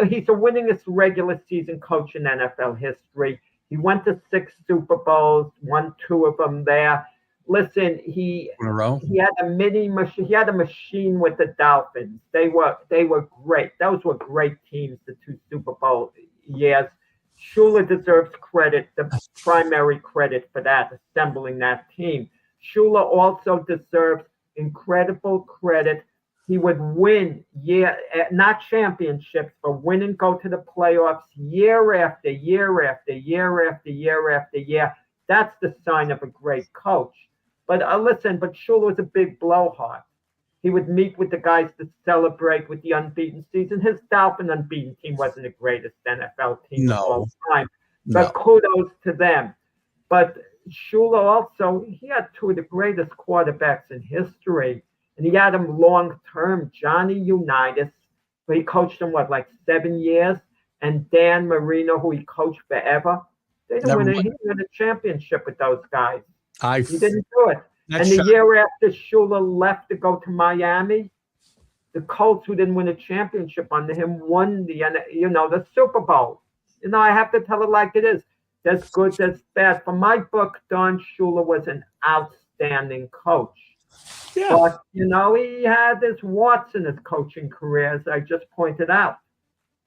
He's the winningest regular season coach in NFL history. He went to 6 Super Bowls, won 2 of them there. listen, In a row. he had a mini machine. He had a machine with the Dolphins. They were great. Those were great teams. The 2 Super Bowl years. Shula deserves credit, the primary credit for that, assembling that team. Shula also deserves incredible credit. He would win not championships, but win and go to the playoffs year after year after year after year after year. That's the sign of a great coach. But listen, Shula was a big blowhard. He would meet with the guys to celebrate with the unbeaten season. His Dolphin unbeaten team wasn't the greatest NFL team of all time, but kudos to them. But Shula also, he had 2 of the greatest quarterbacks in history, and he had them long term. Johnny Unitas, who he coached him, 7 years, and Dan Marino, who he coached forever. He didn't win a championship with those guys. He didn't do it. And the year after Shula left to go to Miami, the Colts, who didn't win a championship under him, won the Super Bowl. I have to tell it like it is. There's good, there's bad. For my book, Don Shula was an outstanding coach. Yeah. But, he had his warts in his coaching career, as I just pointed out.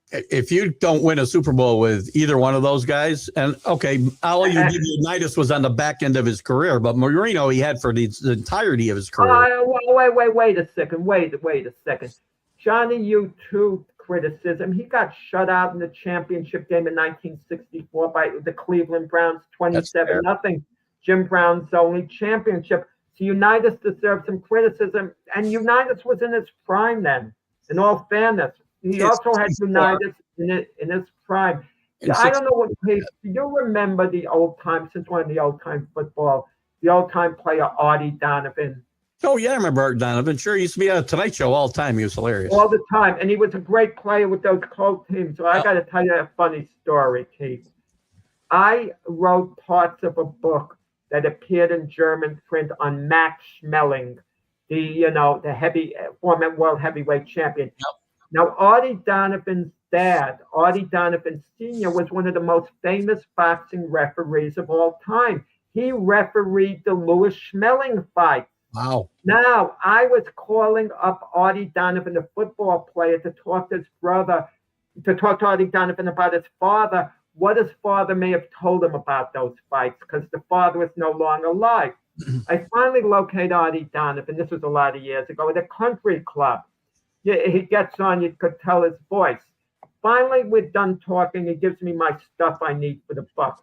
If you don't win a Super Bowl with either one of those guys, and okay, all you give Unitas was on the back end of his career, but Marino he had for the entirety of his career. Wait a second. Wait a second. Johnny U2 criticism. He got shut out in the championship game in 1964 by the Cleveland Browns, 27-0. Jim Brown's only championship. So Unitas deserves some criticism, and Unitas was in his prime then. In all fairness. He also had Unitas in his prime. I don't know what do you remember the old time, since one of the old time football, the old time player Artie Donovan? Oh, yeah, I remember Art Donovan. Sure, he used to be on the Tonight Show all the time. He was hilarious. All the time. And he was a great player with those Colt teams. So I got to tell you a funny story, Keith. I wrote parts of a book that appeared in German print on Max Schmeling, the former world heavyweight champion. Yep. Now, Artie Donovan's dad, Artie Donovan Sr., was one of the most famous boxing referees of all time. He refereed the Louis Schmeling fight. Wow. Now, I was calling up Artie Donovan, the football player, to talk to his brother, to talk to Artie Donovan about his father, what his father may have told him about those fights, because the father was no longer alive. I finally locate Artie Donovan, this was a lot of years ago, at a country club. He gets on, you could tell his voice. Finally, we're done talking. He gives me my stuff I need for the book.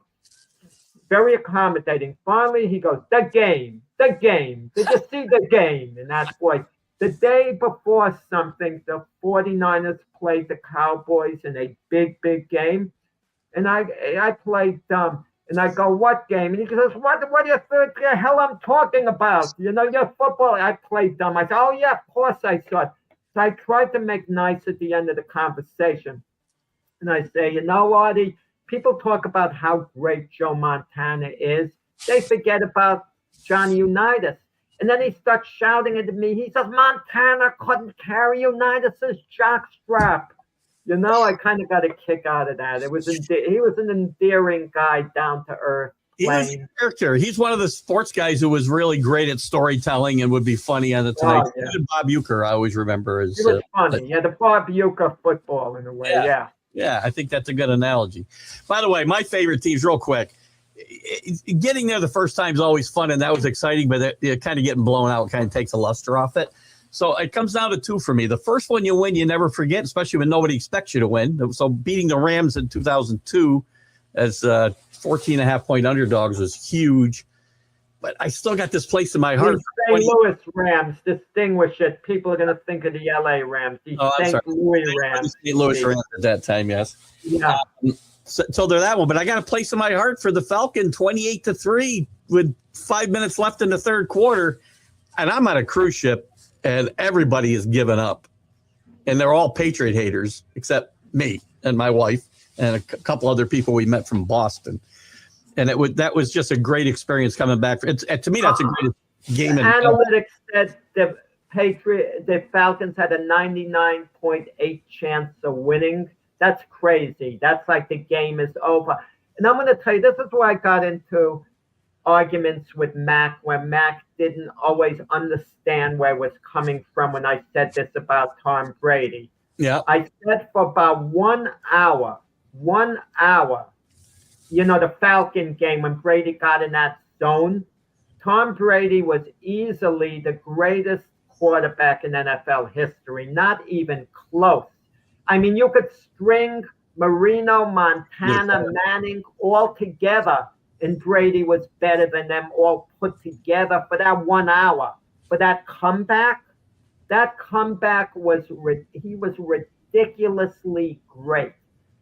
Very accommodating. Finally, he goes, the game. Did you see the game? In that voice. The day before something, the 49ers played the Cowboys in a big, big game. And I played dumb. And I go, what game? And he goes, what do you think the hell I'm talking about? Your football. I played dumb. I said, oh, yeah, of course I saw it. So I tried to make nice at the end of the conversation. And I say, Artie, people talk about how great Joe Montana is. They forget about Johnny Unitas. And then he starts shouting at me. He says, Montana couldn't carry Unitas' jockstrap. I kind of got a kick out of that. He was an endearing guy, down to earth. He was a character. He's one of the sports guys who was really great at storytelling and would be funny on the Tonight Show. Yeah. Bob Uecker, I always remember. He was funny. The Bob Uecker football in a way, yeah. Yeah, I think that's a good analogy. By the way, my favorite teams, real quick, getting there the first time is always fun, and that was exciting, but it kind of getting blown out kind of takes a luster off it. So it comes down to 2 for me. The first one you win, you never forget, especially when nobody expects you to win. So beating the Rams in 2002 as 14.5-point underdogs was huge. But I still got this place in my heart. St. Louis Rams, distinguish it. People are going to think of the LA Rams. St. Louis Rams. St. Louis Rams at that time, yes. Yeah. So they're that one. But I got a place in my heart for the Falcon, 28-3 with 5 minutes left in the third quarter. And I'm on a cruise ship, and everybody is giving up. And they're all Patriot haters, except me and my wife and a couple other people we met from Boston. And that was just a great experience coming back. To me, that's a great game. Analytics said the Falcons had a 99.8 chance of winning. That's crazy. That's like the game is over. And I'm going to tell you, this is where I got into arguments with Mac where Mac didn't always understand where I was coming from when I said this about Tom Brady. Yeah. I said for about 1 hour, the Falcon game when Brady got in that zone, Tom Brady was easily the greatest quarterback in NFL history, not even close. I mean, you could string Marino, Montana, Manning all together, and Brady was better than them all put together for that 1 hour. For that comeback he was ridiculously great.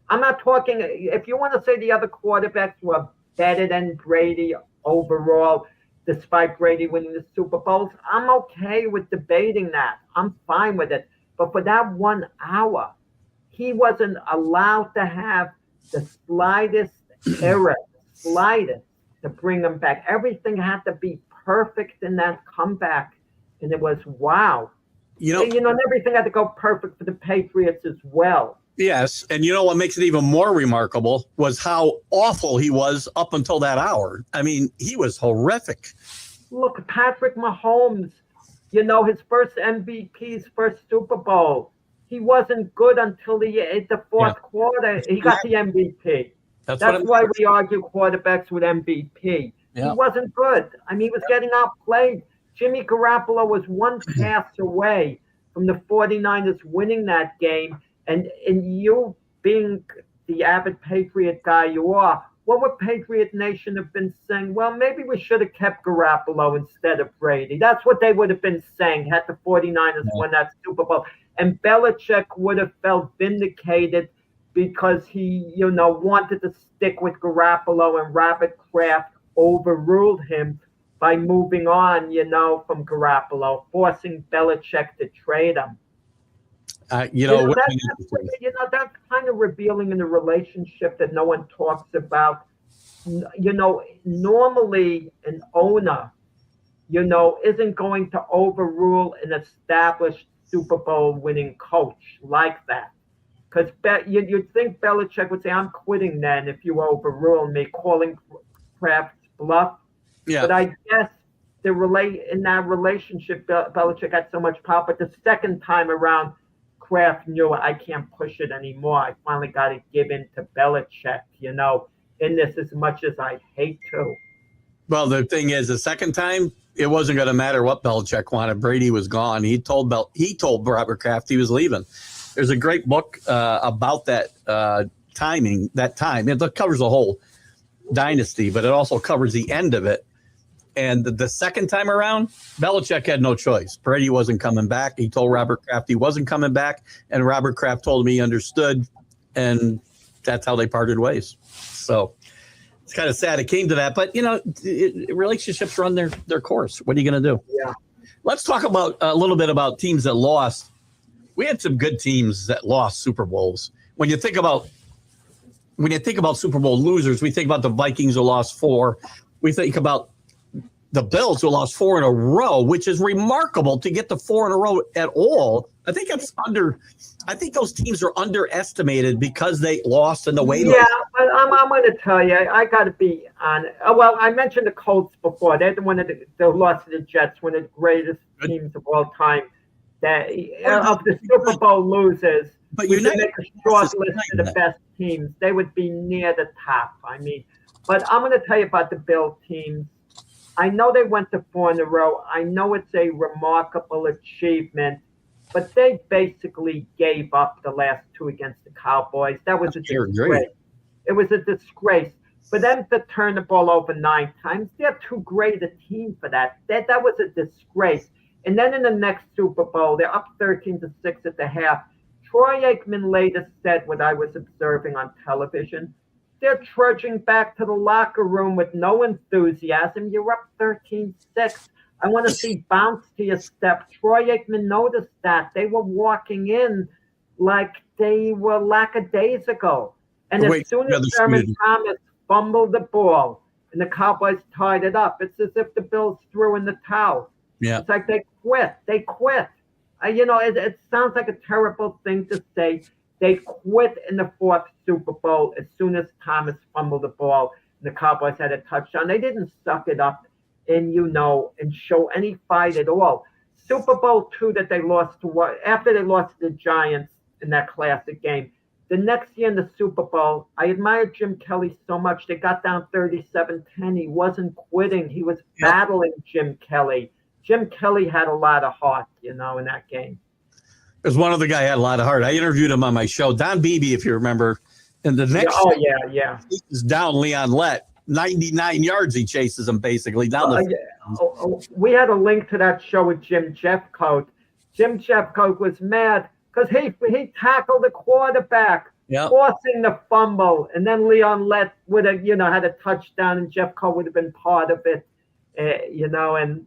I'm not talking, if you want to say the other quarterbacks were better than Brady overall, despite Brady winning the Super Bowls, I'm okay with debating that. I'm fine with it. But for that 1 hour, he wasn't allowed to have the slightest error, to bring him back. Everything had to be perfect in that comeback. And it was, wow. And everything had to go perfect for the Patriots as well. Yes, and what makes it even more remarkable was how awful he was up until that hour. I mean, he was horrific. Look, Patrick Mahomes, his first MVP, his first Super Bowl. He wasn't good until the fourth quarter. He got the MVP. That's why we argue quarterbacks with MVP. Yeah. He wasn't good. I mean, he was getting outplayed. Jimmy Garoppolo was one pass away from the 49ers winning that game. And you being the avid Patriot guy you are, what would Patriot Nation have been saying? Well, maybe we should have kept Garoppolo instead of Brady. That's what they would have been saying had the 49ers won that Super Bowl. And Belichick would have felt vindicated because he, wanted to stick with Garoppolo, and Robert Kraft overruled him by moving on, from Garoppolo, forcing Belichick to trade him. That's kind of revealing in the relationship that no one talks about. Normally an owner, isn't going to overrule an established Super Bowl winning coach like that. Because you'd think Belichick would say, I'm quitting then if you overrule me, calling Kraft's bluff. Yeah. But I guess in that relationship, Belichick had so much power. But the second time around, Kraft knew I can't push it anymore. I finally got to give in to Belichick, in this as much as I hate to. Well, the thing is, the second time, it wasn't going to matter what Belichick wanted. Brady was gone. He told Robert Kraft he was leaving. There's a great book about that timing, that time. It covers the whole dynasty, but it also covers the end of it. And the second time around, Belichick had no choice. Brady wasn't coming back. He told Robert Kraft he wasn't coming back, and Robert Kraft told him he understood, and that's how they parted ways. So it's kind of sad it came to that, but relationships run their course. What are you going to do? Yeah. Let's talk about a little bit about teams that lost. We had some good teams that lost Super Bowls. When you think about Super Bowl losers, we think about the Vikings who lost 4. We think about the Bills who lost 4 in a row, which is remarkable to get to 4 in a row at all. I think those teams are underestimated because they lost in the way. Yeah, but I'm going to tell you, I got to be honest. Well, I mentioned the Colts before. They're one of the lost to the Jets, one of the greatest teams of all time. Of the Super Bowl losers, but you make a short list of the best teams. They would be near the top. I mean, but I'm going to tell you about the Bill teams. I know they went to 4 in a row. I know it's a remarkable achievement, but they basically gave up the last 2 against the Cowboys. That was a disgrace. It was a disgrace. For them to turn the ball over 9 times, they're too great a team for that. That was a disgrace. And then in the next Super Bowl, they're up 13-6 at the half. Troy Aikman later said what I was observing on television. They're trudging back to the locker room with no enthusiasm. You're up 13-6. I want to see bounce to your step. Troy Aikman noticed that. They were walking in like they were lackadaisical. And as soon as Sherman Thomas fumbled the ball and the Cowboys tied it up, it's as if the Bills threw in the towel. Yeah. It's like they quit. It sounds like a terrible thing to say. They quit in the 4th Super Bowl as soon as Thomas fumbled the ball. and the Cowboys had a touchdown. They didn't suck it up and, and show any fight at all. Super Bowl II that they lost to after they lost to the Giants in that classic game. The next year in the Super Bowl, I admired Jim Kelly so much. They got down 37-10. He wasn't quitting. He was battling Jim Kelly. Jim Kelly had a lot of heart, in that game. Because one other guy had a lot of heart. I interviewed him on my show. Don Beebe, if you remember. And the next yeah. He is down Leon Lett. 99 yards he chases him basically down the We had a link to that show with Jim Jeffcoat. Jim Jeffcoat was mad because he tackled the quarterback, forcing the fumble, and then Leon Lett would have, had a touchdown, and Jeffcoat would have been part of it, and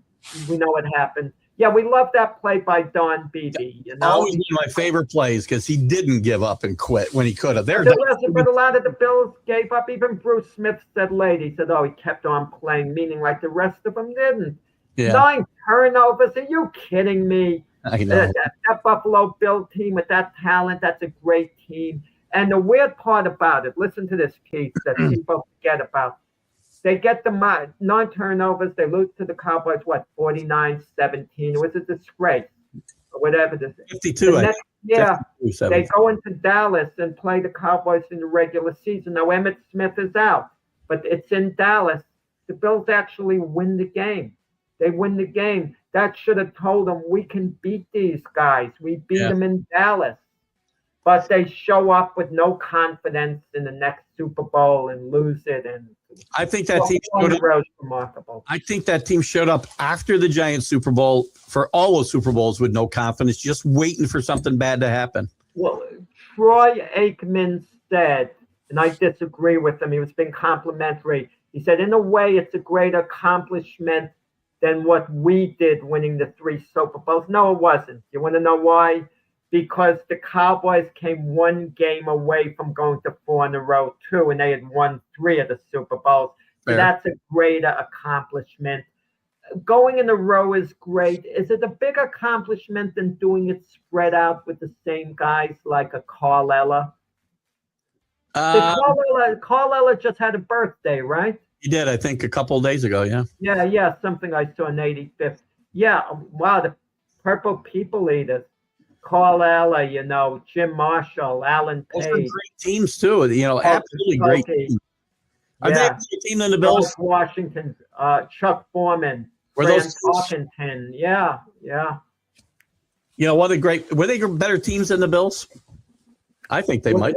we know what happened. Yeah, we love that play by Don Beebe. Always one of my favorite plays because he didn't give up and quit when he could have. But a lot of the Bills gave up. Even Bruce Smith said late. He said, he kept on playing, meaning like the rest of them didn't. Yeah. 9 turnovers. Are you kidding me? I know. That Buffalo Bill team with that talent, that's a great team. And the weird part about it, listen to this, Keith, that people forget about. They get the 9 turnovers. They lose to the Cowboys, 49-17. It was a disgrace, or whatever this is. 52, they go into Dallas and play the Cowboys in the regular season. Now, Emmitt Smith is out, but it's in Dallas. The Bills actually win the game. They win the game. That should have told them we can beat these guys. We beat them in Dallas. But they show up with no confidence in the next Super Bowl and lose it. And I think that team showed up. Remarkable. I think that team showed up after the Giants Super Bowl for all those Super Bowls with no confidence, just waiting for something bad to happen. Well, Troy Aikman said, and I disagree with him, he was being complimentary. He said, in a way, it's a great accomplishment than what we did winning the 3 Super Bowls. No, it wasn't. You want to know why? Because the Cowboys came 1 game away from going to 4 in a row, too, and they had won 3 of the Super Bowls. So that's a greater accomplishment. Going in a row is great. Is it a big accomplishment than doing it spread out with the same guys like a Carl Eller? Carl Eller just had a birthday, right? He did, I think, a couple of days ago, Yeah, something I saw in 85th. Yeah, wow, the Purple People Eaters. Carl Eller, Jim Marshall, Alan Page. Those are great teams, too. Absolutely great teams. Are they a great team than the Bills? Washington, Chuck Foreman, Frank Hawkinson. Yeah. Were they better teams than the Bills? I think they might.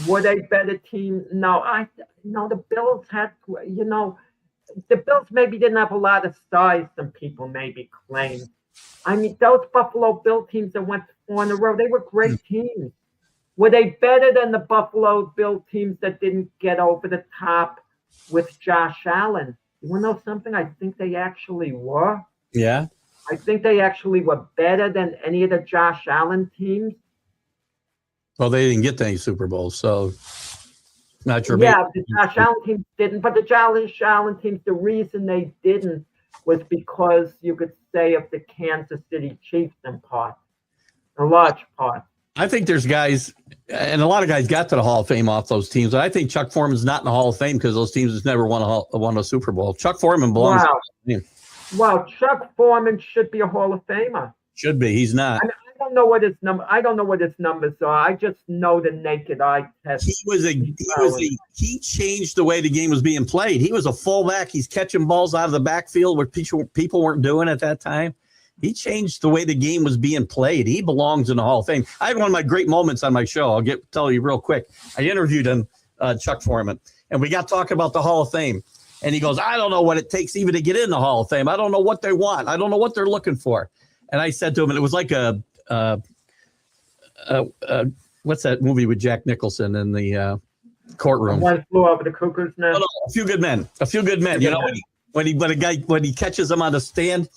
Were they better team? No, the Bills had, the Bills maybe didn't have a lot of size than people maybe claim. I mean, those Buffalo Bill teams that went 4 in a row, they were great teams. Were they better than the Buffalo Bill teams that didn't get over the top with Josh Allen? You want to know something? I think they actually were. Yeah. I think they actually were better than any of the Josh Allen teams. Well, they didn't get to any Super Bowls, so not your Yeah, the Josh Allen teams didn't. But the Josh Allen teams, the reason they didn't was because you could say of the Kansas City Chiefs in part, a large part. I think there's guys, and a lot of guys got to the Hall of Fame off those teams. I think Chuck Foreman's not in the Hall of Fame because those teams has never won a Super Bowl. Chuck Foreman belongs. Wow, Chuck Foreman should be a Hall of Famer. Should be. He's not. I don't know what his number. I don't know what his numbers are. I just know the naked eye test. He changed the way the game was being played. He was a fullback. He's catching balls out of the backfield where people weren't doing at that time. He changed the way the game was being played. He belongs in the Hall of Fame. I had one of my great moments on my show. I'll tell you real quick. I interviewed him, Chuck Foreman, and we got talking about the Hall of Fame. And he goes, I don't know what it takes even to get in the Hall of Fame. I don't know what they want. I don't know what they're looking for. And I said to him, and it was like what's that movie with Jack Nicholson in the courtroom? One Flew Over the Cuckoo's Nest. No, A Few Good Men. A Few Good Men. When he catches him on the stand.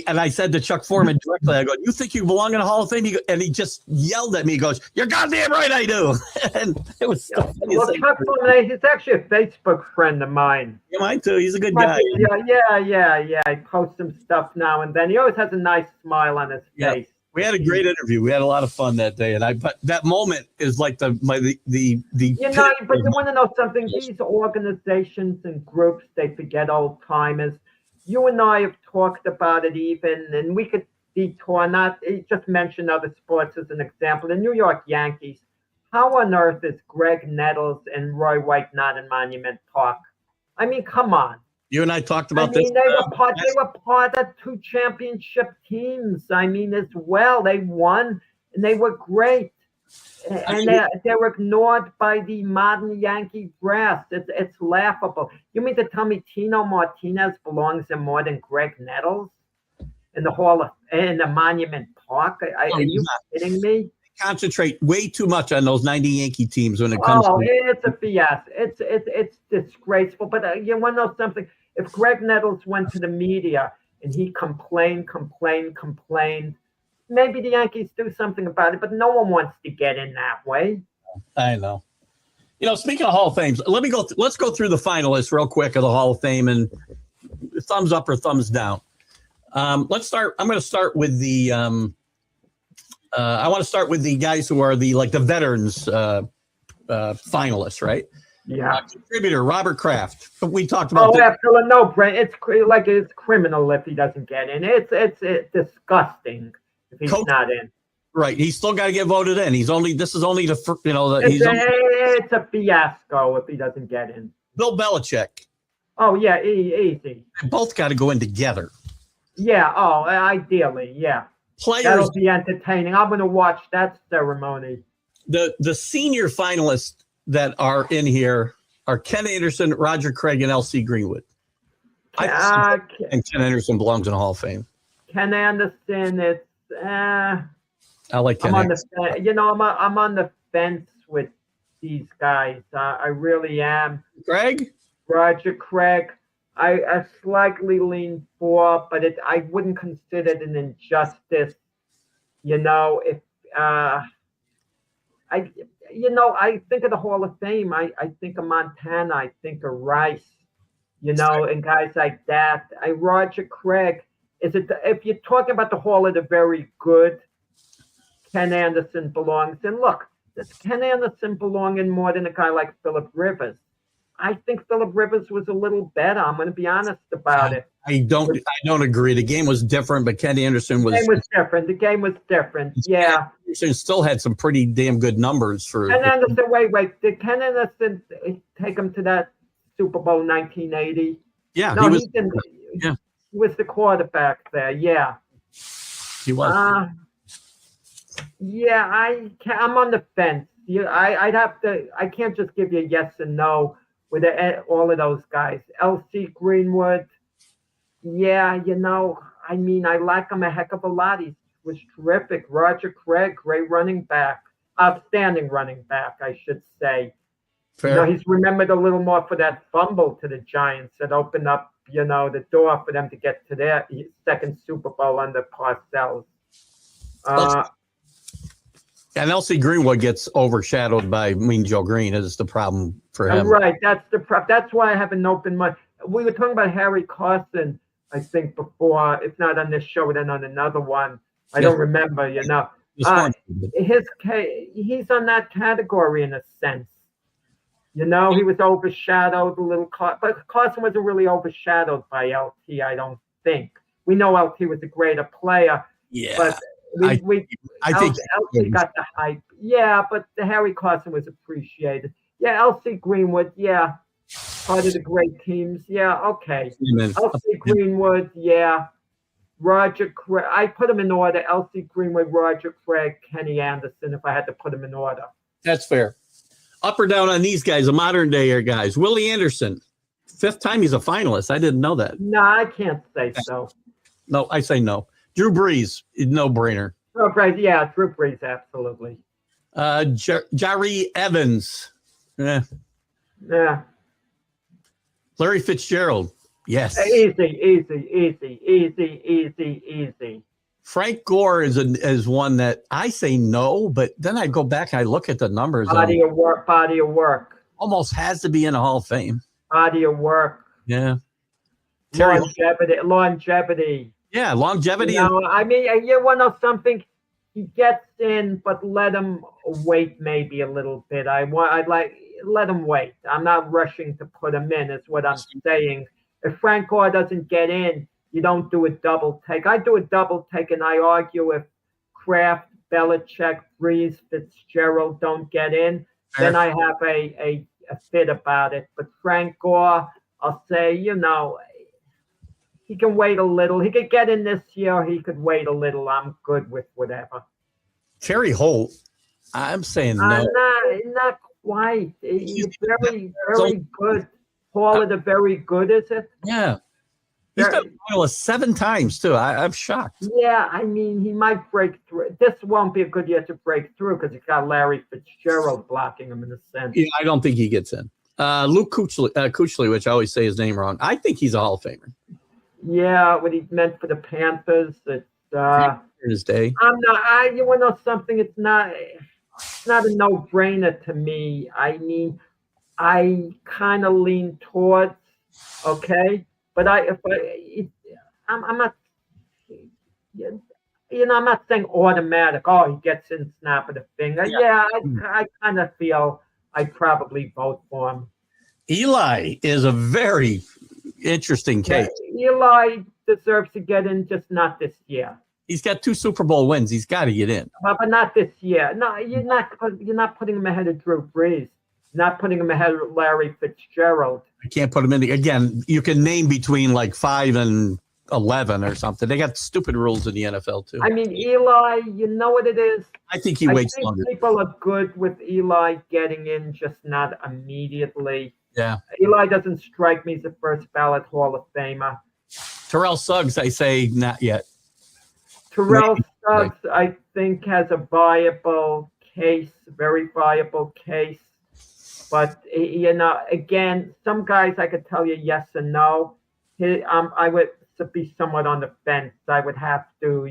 And I said to Chuck Foreman directly, I go, you think you belong in the Hall of Fame? And he just yelled at me. He goes, you're goddamn right I do. And it was the funniest thing. Chuck Foreman, he's actually a Facebook friend of mine. Yeah, mine too. He's a good guy. Yeah. I post some stuff now and then. He always has a nice smile on his face. We had a great interview. We had a lot of fun that day, but that moment is like the. You know, but you want to know something? These organizations and groups, they forget old timers. You and I have talked about it even, and we could detour, not just mention other sports as an example. The New York Yankees. How on earth is Greg Nettles and Roy White not in Monument Park? I mean, come on. You and I talked about this. They were part of 2 championship teams. I mean, as well, they won and they were great. And they were ignored by the modern Yankee brass. It's laughable. You mean to tell me Tino Martinez belongs in more than Greg Nettles in the Monument Park? Are you kidding me? Concentrate way too much on those 90 Yankee teams when it comes to it's a BS. It's disgraceful. But you want to know something? If Greg Nettles went to the media and he complained, maybe the Yankees do something about it, but no one wants to get in that way. I know. You know, speaking of Hall of Fames, let's go through the finalists real quick of the Hall of Fame and thumbs up or thumbs down. Let's start. I'm going to start with the I want to start with the guys who are the veterans finalists, right? Yeah. Contributor Robert Kraft. We talked about. Oh, absolutely. No, Brent. It's criminal if he doesn't get in. It's disgusting if he's not in. Right. He's still got to get voted in. This is only it's a fiasco if he doesn't get in. Bill Belichick. Oh yeah, easy. They both got to go in together. Yeah. Oh, ideally, yeah. Players. That'll be entertaining. I'm going to watch that ceremony. The senior finalists that are in here are Ken Anderson, Roger Craig, and L.C. Greenwood. And Ken Anderson belongs in the Hall of Fame. Ken Anderson, it's I like Ken Anderson. I'm on the fence with these guys. I really am. Roger Craig, I slightly lean for, but I wouldn't consider it an injustice. If I think of the Hall of Fame. I think of Montana. I think of Rice. And guys like that. Roger Craig. If you're talking about the Hall of the Very Good, Ken Anderson belongs in. Look, does Ken Anderson belong in more than a guy like Phillip Rivers? I think Phillip Rivers was a little better. I'm going to be honest about it. I don't agree. The game was different, but Ken Anderson was. The game was different. Yeah. Anderson still had some pretty damn good numbers for. Ken Anderson, wait. Did Ken Anderson take him to that Super Bowl 1980? Yeah. No, he didn't. Yeah. He was the quarterback there. Yeah. He was. Yeah, I'm on the fence. I'd have to. I can't just give you a yes and no with all of those guys. L.C. Greenwood. Yeah, I like him a heck of a lot. He was terrific. Roger Craig, great running back, outstanding running back, I should say. Fair. He's remembered a little more for that fumble to the Giants that opened up, the door for them to get to their second Super Bowl under Parcells. And L.C. Greenwood gets overshadowed by Mean Joe Green is the problem for him. Right, that's the problem. That's why I have an open mind. We were talking about Harry Carson, I think, before. If not on this show, then on another one. I don't remember, He's on that category in a sense. He was overshadowed a little, but Carson wasn't really overshadowed by LT, I don't think. We know LT was a greater player. Yeah. But I think LC got the hype. Yeah, but the Harry Carson was appreciated. Yeah, LC Greenwood, yeah. Part of the great teams. Yeah, okay. LC Greenwood, yeah. Roger Craig. I put them in order. LC Greenwood, Roger Craig, Kenny Anderson, if I had to put them in order. That's fair. Up or down on these guys, the modern day guys. Willie Anderson, 5th time he's a finalist. I didn't know that. No, I can't say so. No, I say no. Drew Brees, no brainer. Drew Brees, yeah, Drew Brees, absolutely. Jari Evans. Yeah. Larry Fitzgerald. Yes. Easy. Frank Gore is one that I say no, but then I go back and I look at the numbers. Body of work. Almost has to be in the Hall of Fame. Body of work. Yeah. Longevity. Yeah, longevity. You want to know something? he gets in, but let him wait maybe a little bit. I'd like let him wait. I'm not rushing to put him in. Is what I'm saying. If Frank Gore doesn't get in, you don't do a double take. I do a double take, and I argue if Kraft, Belichick, Breeze, Fitzgerald don't get in, then I have a fit about it. But Frank Gore, I'll say, he can wait a little. He could get in this year. He could wait a little. I'm good with whatever. Terry Holt, I'm saying no. Not quite. He's very, very good. Call it a very good, is it? Yeah. He's been finalist 7 times, too. I'm shocked. Yeah, I mean, he might break through. This won't be a good year to break through because he's got Larry Fitzgerald blocking him in a sense. Yeah, I don't think he gets in. Luke Kuechly, which I always say his name wrong. I think he's a Hall of Famer. Yeah, what he meant for the Panthers. It's his day. I'm not. You want to know something? It's not a no-brainer to me. I mean, I kind of lean towards okay, but I'm not. I'm not saying automatic. Oh, he gets in, snap of the finger. Yeah, I kind of feel I'd probably vote for him. Eli is a very interesting case. Yeah, Eli deserves to get in, just not this year. He's got 2 Super Bowl wins. He's got to get in. But not this year. No, you're not putting him ahead of Drew Brees. Not putting him ahead of Larry Fitzgerald. I can't put him in. Again, you can name between like 5 and 11 or something. They got stupid rules in the NFL too. I mean, Eli, you know what it is? I think he waits longer. People are good with Eli getting in, just not immediately. Yeah. Eli doesn't strike me as a first ballot Hall of Famer. Terrell Suggs, I say not yet. Terrell Suggs, I think, has a viable case, very viable case. But, again, some guys I could tell you yes and no. I would be somewhat on the fence. I would have to,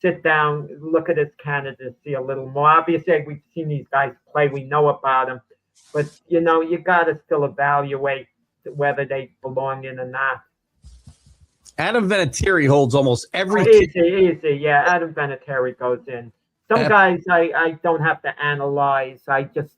sit down, look at his candidacy a little more. Obviously, we've seen these guys play. We know about them. But, you got to still evaluate whether they belong in or not. Adam Vinatieri holds almost every. Easy. Yeah, Adam Vinatieri goes in. Some guys I don't have to analyze. I just,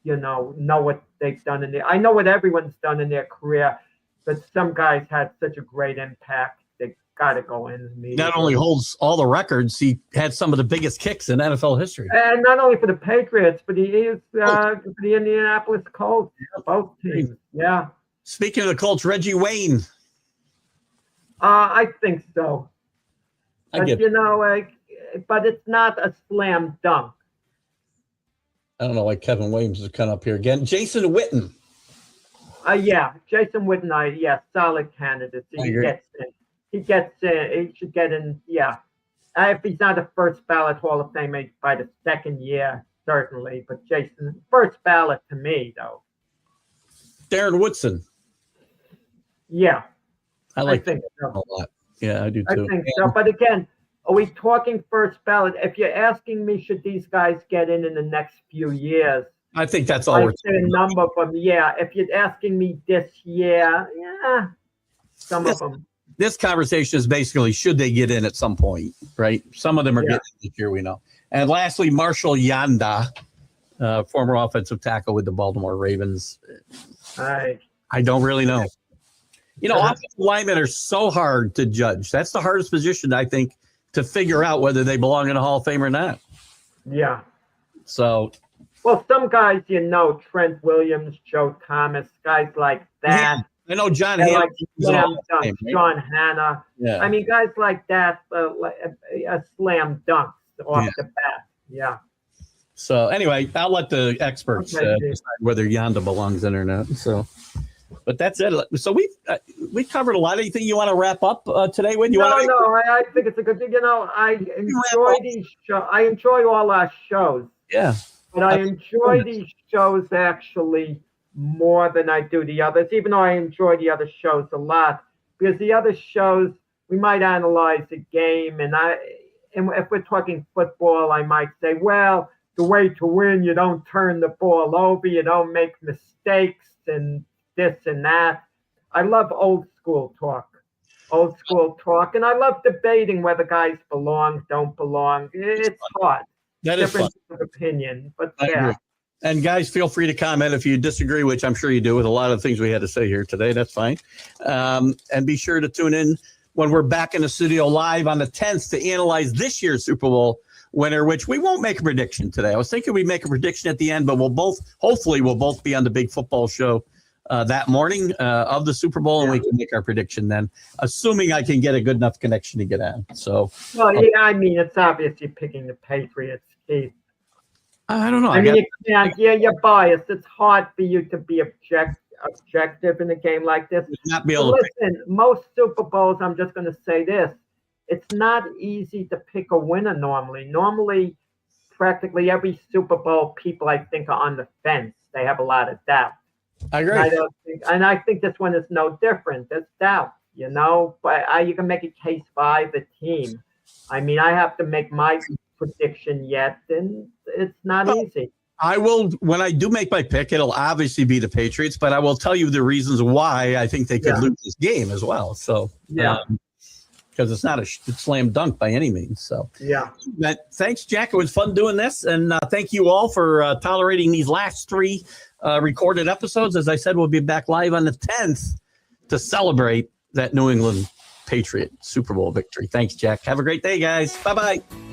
know what they've done I know what everyone's done in their career, but some guys had such a great impact. They got to go in. Not only holds all the records, he had some of the biggest kicks in NFL history. And not only for the Patriots, but he is for the Indianapolis Colts, both teams. Yeah. Speaking of the Colts, Reggie Wayne. I think so. But it's not a slam dunk. I don't know why Kevin Williams is coming up here again. Jason Witten. Jason Witten. Solid candidate. He gets in. He should get in. Yeah. If he's not a first ballot Hall of Fame by the second year, certainly. But Jason, first ballot to me, though. Darren Woodson. Yeah. I think so. A lot. Yeah, I do too. I think so. But again, are we talking first ballot? If you're asking me, should these guys get in the next few years? I think that's all we're saying. A number of them, yeah. If you're asking me this year, some of them. This conversation is basically, should they get in at some point, right? Some of them are getting in this year, we know. And lastly, Marshall Yanda, former offensive tackle with the Baltimore Ravens. I don't really know. Offensive linemen are so hard to judge. That's the hardest position, I think, to figure out whether they belong in a Hall of Fame or not. Yeah. So. Well, some guys, Trent Williams, Joe Thomas, guys like that. I know John Hanna. John Hanna. Yeah. I mean, guys like that, a slam dunk off the bat. Yeah. So anyway, I'll let the experts decide whether Yanda belongs in or not. So. But that's it. So we covered a lot. Anything you want to wrap up today with? I think it's a good thing. I enjoy these shows. I enjoy all our shows. Yeah. But I enjoy these shows actually more than I do the others, even though I enjoy the other shows a lot. Because the other shows, we might analyze a game, and if we're talking football, I might say, well, the way to win, you don't turn the ball over, you don't make mistakes, and this and that. I love old school talk. old school talk. And I love debating whether guys belong, don't belong. It's hard. That is fun. Difference of opinion, but I agree. And guys, feel free to comment if you disagree, which I'm sure you do with a lot of things we had to say here today. That's fine. And be sure to tune in when we're back in the studio live on the 10th to analyze this year's Super Bowl winner, which we won't make a prediction today. I was thinking we'd make a prediction at the end, but hopefully we'll both be on the big football show that morning of the Super Bowl, and we can make our prediction then, assuming I can get a good enough connection to get on. So, well, yeah, I mean, it's obvious you're picking the Patriots, Keith. I don't know. I mean, you can't. Yeah, you're biased. It's hard for you to be objective in a game like this. Not be able to listen, most Super Bowls, I'm just going to say this. It's not easy to pick a winner normally. Normally, practically every Super Bowl, people, I think, are on the fence. They have a lot of doubt. I agree. And I think this one is no different. There's doubt, you know, but you can make a case by the team. I mean, I have to make my prediction yet, and it's not easy. I will, when I do make my pick, it'll obviously be the Patriots, but I will tell you the reasons why I think they could lose this game as well. So, because it's not a slam dunk by any means. So, But thanks, Jack. It was fun doing this. And thank you all for tolerating these last 3 recorded episodes. As I said, we'll be back live on the 10th to celebrate that New England Patriot Super Bowl victory. Thanks, Jack. Have a great day, guys. Bye-bye.